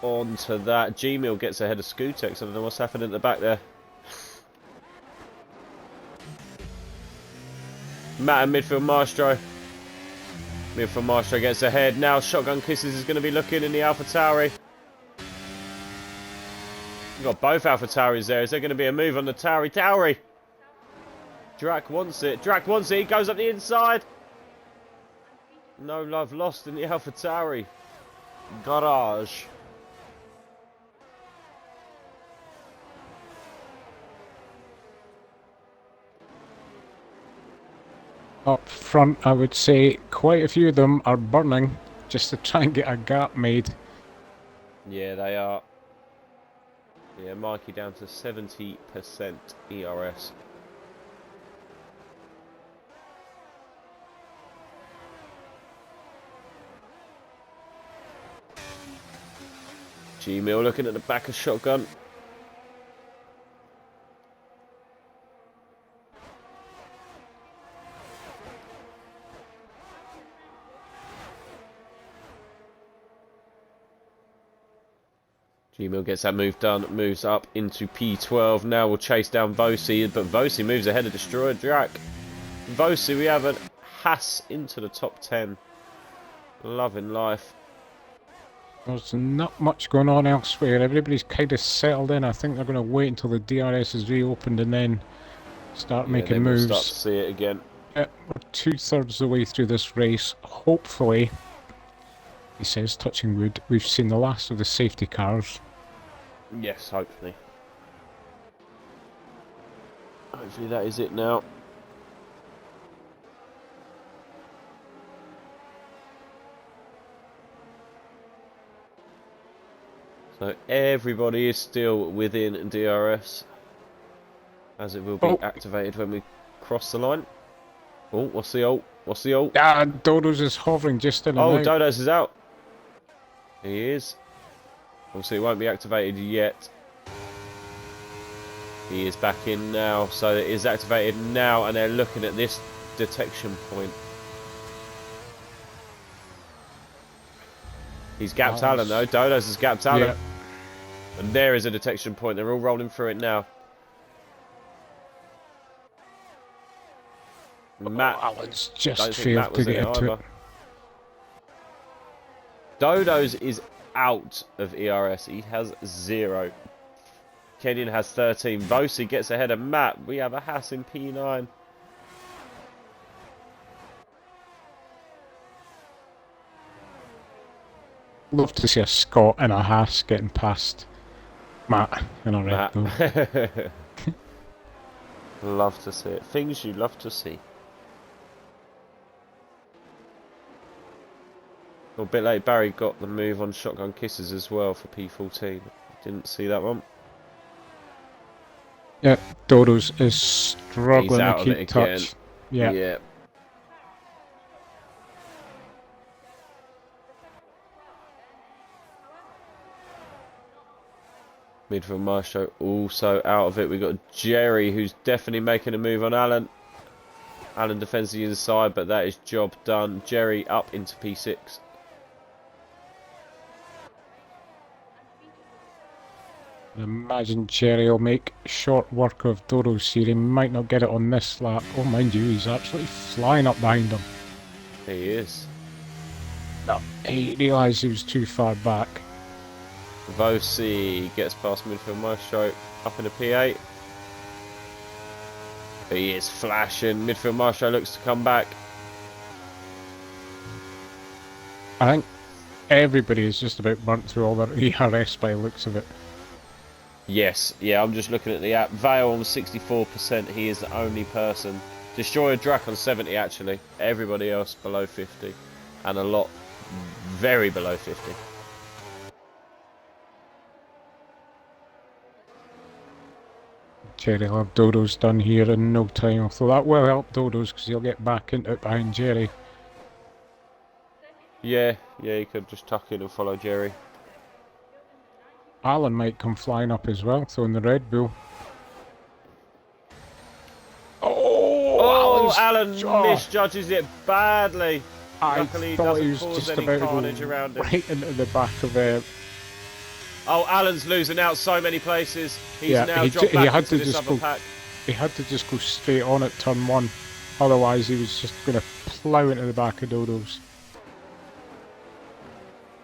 onto that. Gmail gets ahead of Scootex. I don't know what's happening at the back there. Matt and midfield Maestro. Midfield Maestro gets ahead. Now Shotgun Kisses is going to be looking in the AlphaTauri. We've got both AlphaTauris there. Is there going to be a move on the Tauri? Drac wants it. Drac wants it. He goes up the inside. No love lost in the AlphaTauri garage. Up front, I would say quite a few of them are burning just to try and get a gap made. Yeah, they are. Yeah, Mikey down to 70% ERS. G-Mill looking at the back of Shotgun. G-Mill gets that move done, moves up into P12. Now we'll chase down Vosi, but Vosi moves ahead of Destroyer Drac. Vosi, we have a Haas into the top 10. Loving life. There's not much going on elsewhere. Everybody's kind of settled in. I think they're going to wait until the DRS is reopened and then start making moves. We'll start to see it again. We're 2/3 the way through this race. Hopefully, He says, touching wood, we've seen the last of the safety cars. Yes, hopefully. Hopefully that is it now. So everybody is still within DRS, as it will be activated when we cross the line. Oh, what's the ult? What's the ult? Ah, Dodo's is hovering just in and Oh, out. Dodos is out. He is. Obviously, it won't be activated yet. He is back in now, so it is activated now, and they're looking at this detection point. He's gapped Alan though. Dodos has gapped Alan. Yeah. And there is a detection point. They're all rolling through it now. Matt, Alan's don't just think failed Matt to was in get it into either. it. Dodos is out of ERS. He has 0. Kenyon has 13. Vosi gets ahead of Matt. We have a Haas in P9. Love to see a Scot and a Haas getting past Matt in a Red Bull. Matt. Love to see it. Things you love to see. Well, a bit late, Barry got the move on Shotgun Kisses as well for P14. Didn't see that one. Yeah, Dodo's is struggling He's out to of keep it again. touch. Yeah. Yeah. Midfield Maestro also out of it. We've got Jerry, who's definitely making a move on Alan. Alan defends the inside, but that is job done. Jerry up into P6. Imagine Jerry will make short work of Dodo's here. He might not get it on this lap. Oh, mind you, he's absolutely flying up behind him. He is. No, he realised he was too far back. Vosi gets past Midfield Maestro up in a P8. He is flashing. Midfield Maestro looks to come back. I think everybody is just about burnt through all their ERS by the looks of it. Yes, yeah, I'm just looking at the app. Vale on 64%, he is the only person. Destroyer Drac on 70 actually. Everybody else below 50. And a lot very below 50. Jerry will have Dodo's done here in no time. So that will help Dodo's because he'll get back into it behind Jerry. Yeah, he could just tuck in and follow Jerry. Alan might come flying up as well, so in the Red Bull. Oh, Alan oh. misjudges it badly. I Luckily, he thought he doesn't was cause just any about to carnage go around him. right into the back of Oh, Alan's losing out so many places. He's yeah, now he dropped had back to into this just other go. pack. He had to just go straight on at turn 1, otherwise he was just going to plough into the back of Dodo's.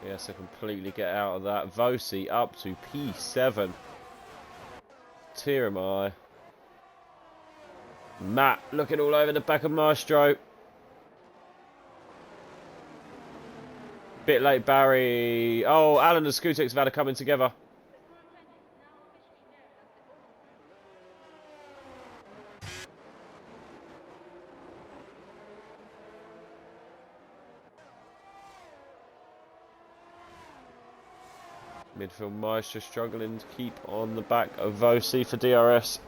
Yes, to completely get out of that. Vosi up to P7. Tiramai. Matt looking all over the back of Maestro. Bit late, Barry. Oh, Alan and Scootex have had to come in together. Midfield Maestro struggling to keep on the back of Vosi for DRS.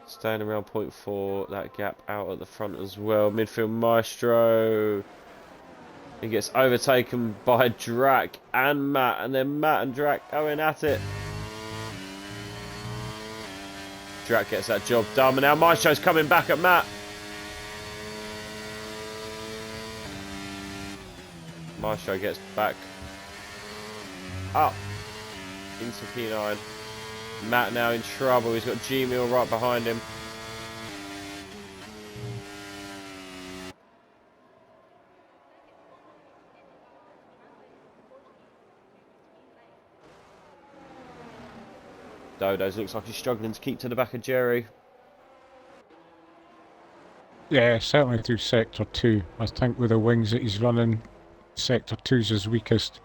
Staying around 0.4, that gap out at the front as well. Midfield Maestro. He gets overtaken by Drac and Matt, and then Matt and Drac going at it. Drac gets that job done, and now Maestro's coming back at Matt. Maestro gets back up into P9. Matt now in trouble. He's got G-Mill right behind him. Dodo's looks like he's struggling to keep to the back of Jerry. Yeah, certainly through Sector 2. I think with the wings that he's running, Sector 2's his weakest.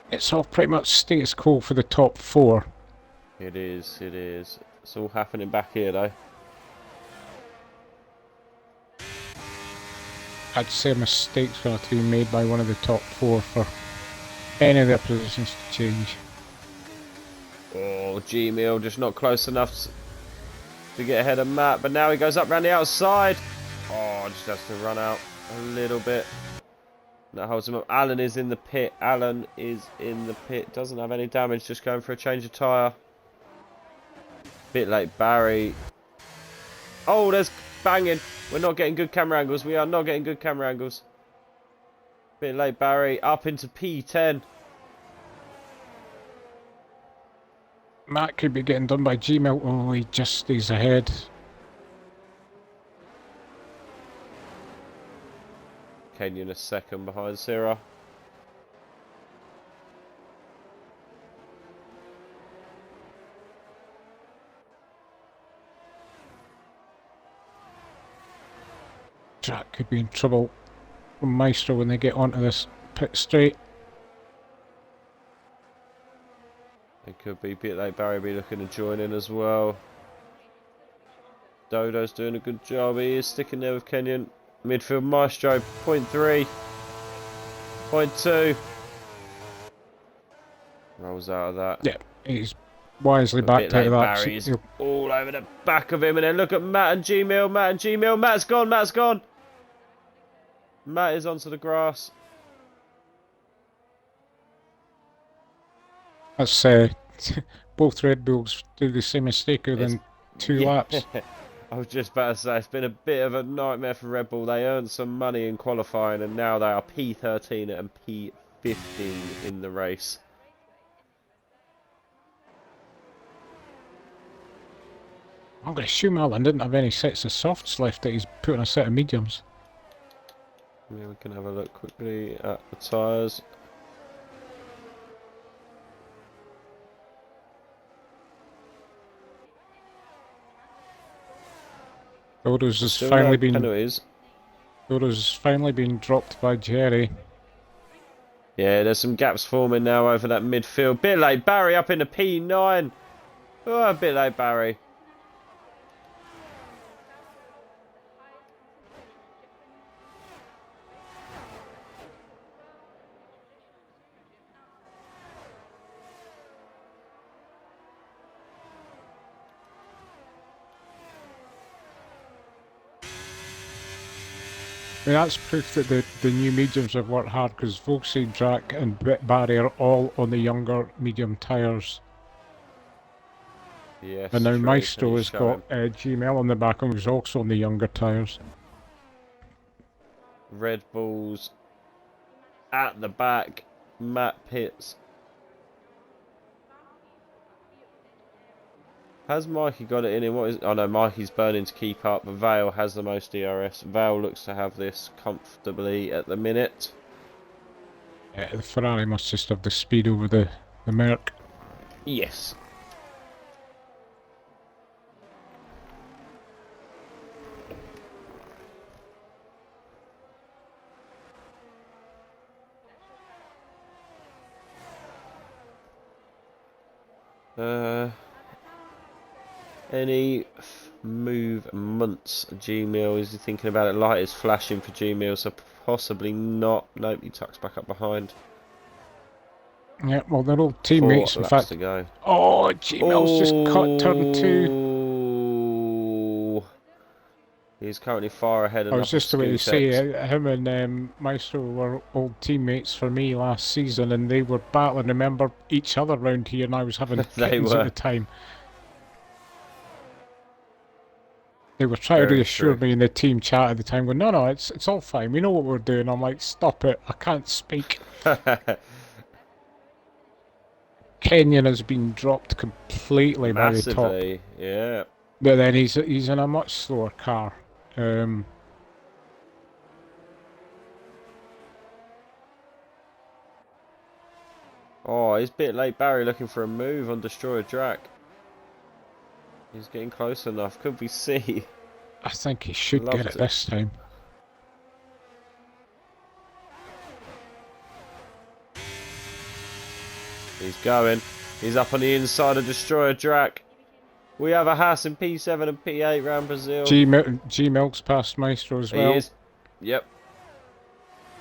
It's all pretty much status quo for the top 4. It is, it is. It's all happening back here though. I'd say a mistake's going to be made by one of the top 4 for any of their positions to change. Oh, G-Mill just not close enough to get ahead of Matt, but now he goes up round the outside. Oh, just has to run out a little bit. That holds him up. Alan is in the pit. Alan is in the pit. Doesn't have any damage, just going for a change of tyre. Bit late, Barry. Oh, there's banging. We're not getting good camera angles. We are not getting good camera angles. Bit late, Barry. Up into P10. Matt could be getting done by Gmail. Oh, he just stays ahead. Kenyon a second behind Syrah. Jack could be in trouble from Maestro when they get onto this pit straight. It could be a bit like Barry be looking to join in as well. Dodo's doing a good job. He is sticking there with Kenyon. Midfield Maestro, 0.3. 0.2. Rolls out of that. Yeah, he's wisely A bit backed out late, of that. Barry's He'll- all over the back of him. And then look at Matt and G-Mill. Matt and G-Mill. Matt's gone. Matt's gone. Matt is onto the grass. That's both Red Bulls do the same mistake within 2 laps. I was just about to say, it's been a bit of a nightmare for Red Bull. They earned some money in qualifying and now they are P13 and P15 in the race. I'm going to assume Alan didn't have any sets of softs left that he's put on a set of mediums. Yeah, we can have a look quickly at the tyres. Dodo's has Still finally no been penalties. Dodo's finally been dropped by Jerry. Yeah, there's some gaps forming now over that midfield. Bit late, Barry up in the P9. Oh, a bit late, Barry. I mean, that's proof that the new mediums have worked hard because Volkswagen Drac and Barry are all on the younger medium tyres. Yes, And now true, Maestro and has he's got showing. GML on the back and was also on the younger tyres. Red Bulls at the back. Matt Pitts. Has Mikey got it in him? What is? Oh no, Mikey's burning to keep up. Vale has the most DRS. Vale looks to have this comfortably at the minute. Yeah, the Ferrari must just have the speed over the Merc. Yes. Any movements? G-Mill, is he thinking about it? Light is flashing for G-Mill, so possibly not. Nope, he tucks back up behind. Yeah, well, they're all teammates. 4 In laps fact, to go. oh, GML's just cut turn 2. Oh, he's currently far ahead. I was just about to say, him and Maestro were old teammates for me last season, and they were battling. Remember each other round here, and I was having They kittens were. at the time. They were trying to Very reassure true. me in the team chat at the time, going, no, it's all fine. We know what we're doing. I'm like, stop it. I can't speak. Kenyon has been dropped completely by the top. Massively, yeah. But then he's in a much slower car. Oh, he's a bit late, Barry, looking for a move on Destroyer Drac. He's getting close enough. Could we see? I think he should get it this time. He's going. He's up on the inside of Destroyer Drac. We have a Haas in P7 and P8 round Brazil. G Milk's past Maestro as well. He is. Yep.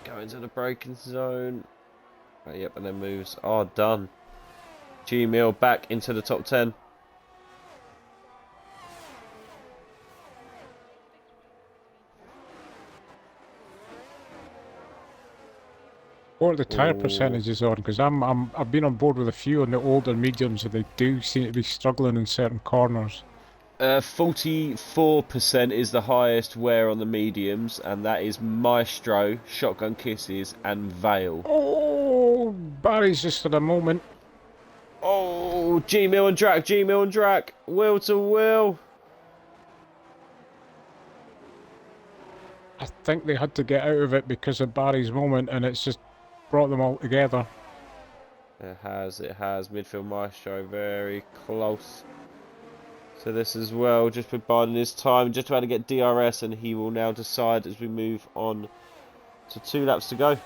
Going to the braking zone. Oh, yep, and then moves. Oh, done. G Mill back into the top 10. What are the tyre percentages on? Because I've been on board with a few on the older mediums, and they do seem to be struggling in certain corners. 44% is the highest wear on the mediums, and that is Maestro, Shotgun Kisses, and Vale. Oh, Barry's just at a moment. Oh, G Mill and Drac, G Mill and Drac, wheel to wheel. I think they had to get out of it because of Barry's moment, and it's just brought them all together. It has. Midfield Maestro very close to this as well. Just with biding his time, just about to get DRS, and he will now decide as we move on to 2 laps to go.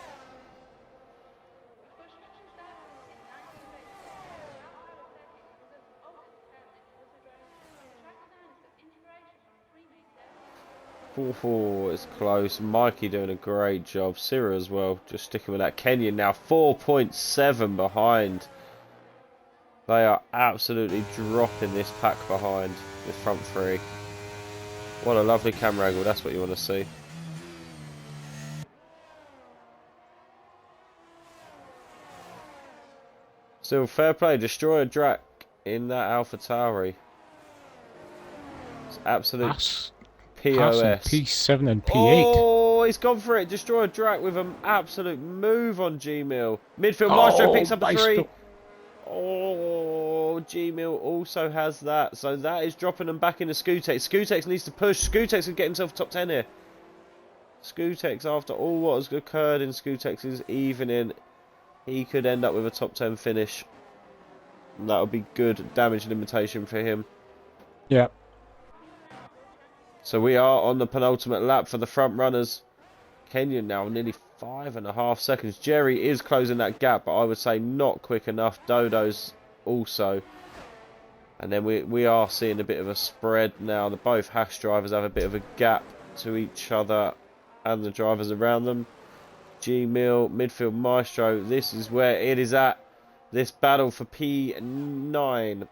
It's close. Mikey doing a great job. Sira as well, just sticking with that. Kenyon now 4.7 behind. They are absolutely dropping this pack behind, this front 3. What a lovely camera angle, that's what you want to see. Still fair play, Destroyer Drac in that AlphaTauri. It's absolute POS. P7 and P8. Oh, he's gone for it. Destroyer Drac with an absolute move on G-Mill. Midfield Maestro picks up a 3. Oh, G-Mill also has that. So that is dropping them back into Scootex. Scootex needs to push. Scootex can get himself top 10 here. Scootex, after all what has occurred in Scootex's evening, he could end up with a top 10 finish. And that would be good damage limitation for him. Yeah. So we are on the penultimate lap for the front runners. Kenyon now nearly 5.5 seconds. Jerry is closing that gap, but I would say not quick enough. Dodo's also. And then we are seeing a bit of a spread now. Both Haas drivers have a bit of a gap to each other and the drivers around them. G-Mill, midfield Maestro. This is where it is at. This battle for P9.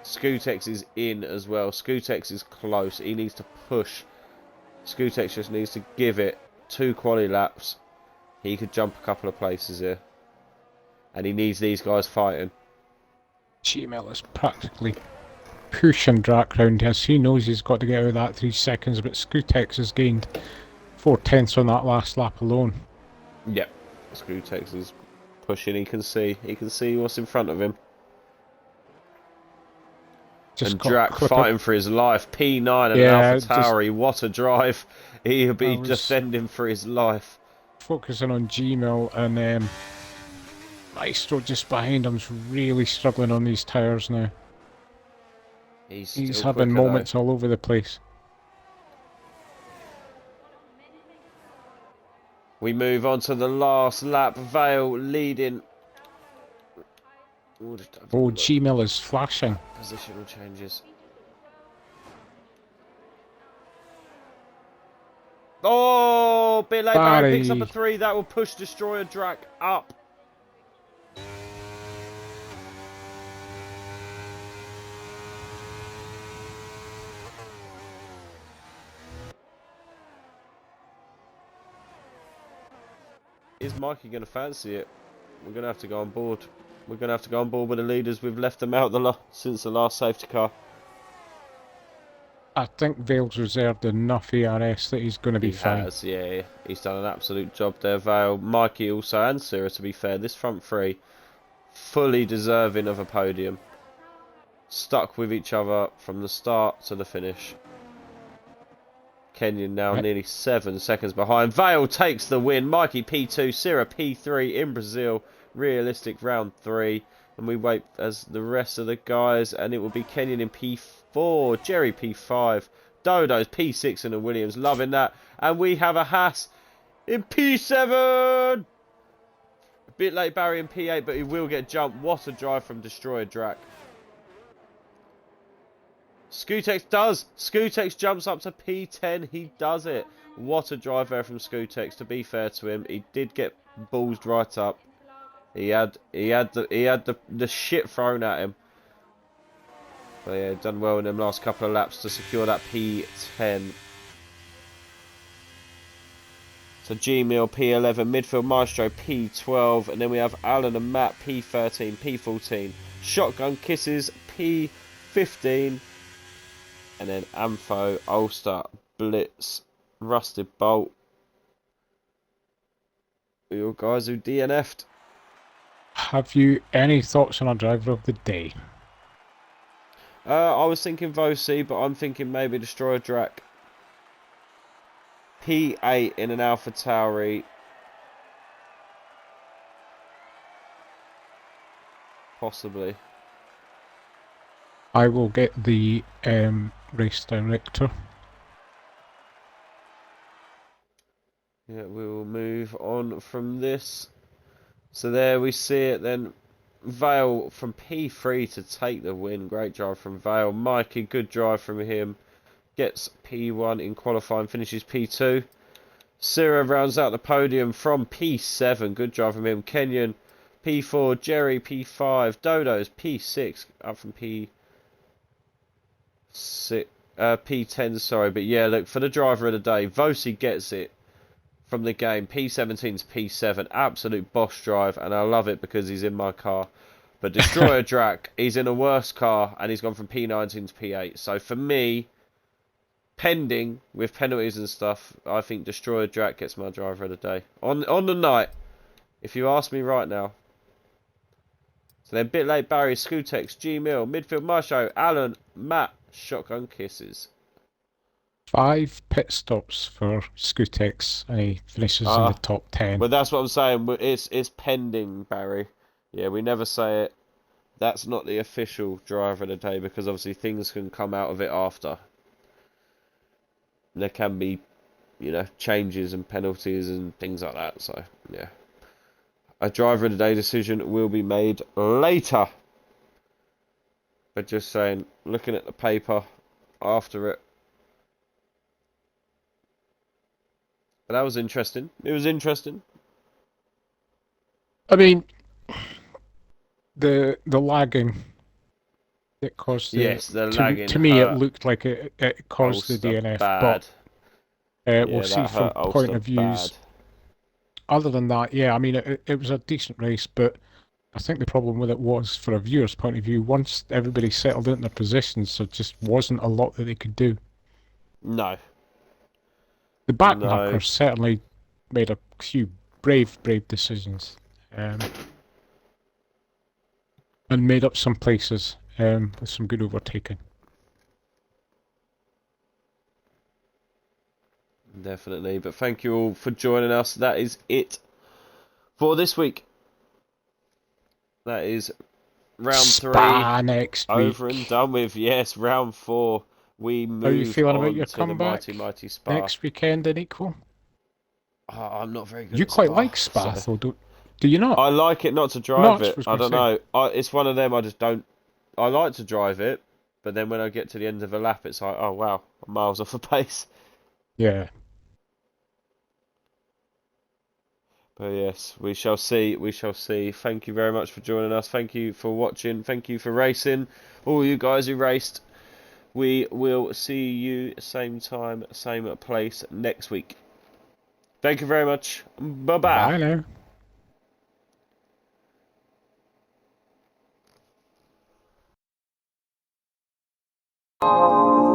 Scootex is in as well. Scootex is close. He needs to push. Scootex just needs to give it 2 quali laps. He could jump a couple of places here. And he needs these guys fighting. G-Mill is practically pushing Drac round as he knows he's got to get out of that 3 seconds, but Scootex has gained 4/10 on that last lap alone. Yep. Scootex is pushing. He can see what's in front of him. And Drac fighting for his life. P9 and AlphaTauri. What a drive. He'll be defending for his life. Focusing on G-Mill, and Maestro just behind him's really struggling on these tyres now. He's having moments all over the place. We move on to the last lap. Vale leading. Oh, G-Mill is flashing. Positional changes. Oh, bit late. Barry picks up a 3. That will push Destroyer Drac up. Is Mikey going to fancy it? We're going to have to go on board. We're going to have to go on board with the leaders. We've left them out since the last safety car. I think Vale's reserved enough ERS that he's going to be fine. He has, yeah. He's done an absolute job there, Vale. Mikey also, and Sira, to be fair. This front 3, fully deserving of a podium. Stuck with each other from the start to the finish. Kenyon now Right. nearly 7 seconds behind. Vale takes the win. Mikey P2, Sierra P3 in Brazil. Realistic round 3. And we wait as the rest of the guys. And it will be Kenyon in P4. Jerry P5. Dodo's P6 and a Williams. Loving that. And we have a Haas in P7. A bit late Barry in P8, but he will get jumped. What a drive from Destroyer Drac. Skutex does. Skutex jumps up to P10. He does it. What a drive there from Skutex. To be fair to him, he did get ballsed right up. He had the shit thrown at him. But yeah, done well in them last couple of laps to secure that P10. So G-Mill P11, midfield Maestro P12, and then we have Alan and Matt P13, P14, Shotgun Kisses P15, and then Ampho, Ulster, Blitz, Rusted Bolt. Your guys who DNF'd. Have you any thoughts on our driver of the day? I was thinking Vosi, but I'm thinking maybe Destroyer Drac. P8 in an Alpha Tauri. Possibly. I will get the race director. Yeah, we will move on from this. So there we see it then. Vale from P3 to take the win. Great drive from Vale. Mikey, good drive from him. Gets P1 in qualifying, finishes P2. Sira rounds out the podium from P7. Good drive from him. Kenyon P4. Jerry P5. Dodo's P6 up from P10. Sorry, but yeah, look for the driver of the day. Vosi gets it from the game. P17 to P7. Absolute boss drive, and I love it because he's in my car. But Destroyer Drac, he's in a worse car, and he's gone from P19 to P8. So for me, pending with penalties and stuff, I think Destroyer Drac gets my driver of the day on the night, if you ask me right now. So then bit late Barry, Skutex, G-Mill, midfield Maestro, Alan, Matt, Shotgun Kisses. 5 pit stops for Skutex, and he finishes in the top 10. But that's what I'm saying. It's pending, Barry. Yeah, we never say it. That's not the official driver of the day because obviously things can come out of it after. There can be, changes and penalties and things like that. So, yeah. A driver of the day decision will be made later. But just saying, looking at the paper after it. But that was interesting. It was interesting. I mean, the lagging that caused the... Yes, the lagging To me, it hurt. looked like it caused the Ulster DNF, bad. but we'll see that from hurt point Ulster of views. bad. Other than that, yeah, I mean, it was a decent race, but I think the problem with it was, for a viewer's point of view, once everybody settled in their positions, there just wasn't a lot that they could do. No. The backmarkers certainly made a few brave decisions, and made up some places with some good overtaking. Definitely. But thank you all for joining us. That is it for this week. That is round Spa 3 next over week. and done with. Yes, round 4. We move How are you feeling on about your to comeback the mighty Spa. next weekend in Equal? Oh, I'm not very good You at quite Spa, like Spa, so- though, do you not? I like it not to drive No, that's it. what I was don't gonna know. It's one of them I just don't... I like to drive it, but then when I get to the end of a lap, it's like, oh wow, I'm miles off the pace. Yeah. But yes, we shall see. We shall see. Thank you very much for joining us. Thank you for watching. Thank you for racing. All you guys who raced. We will see you same time, same place next week. Thank you very much. Bye-bye. Bye now. Thank you.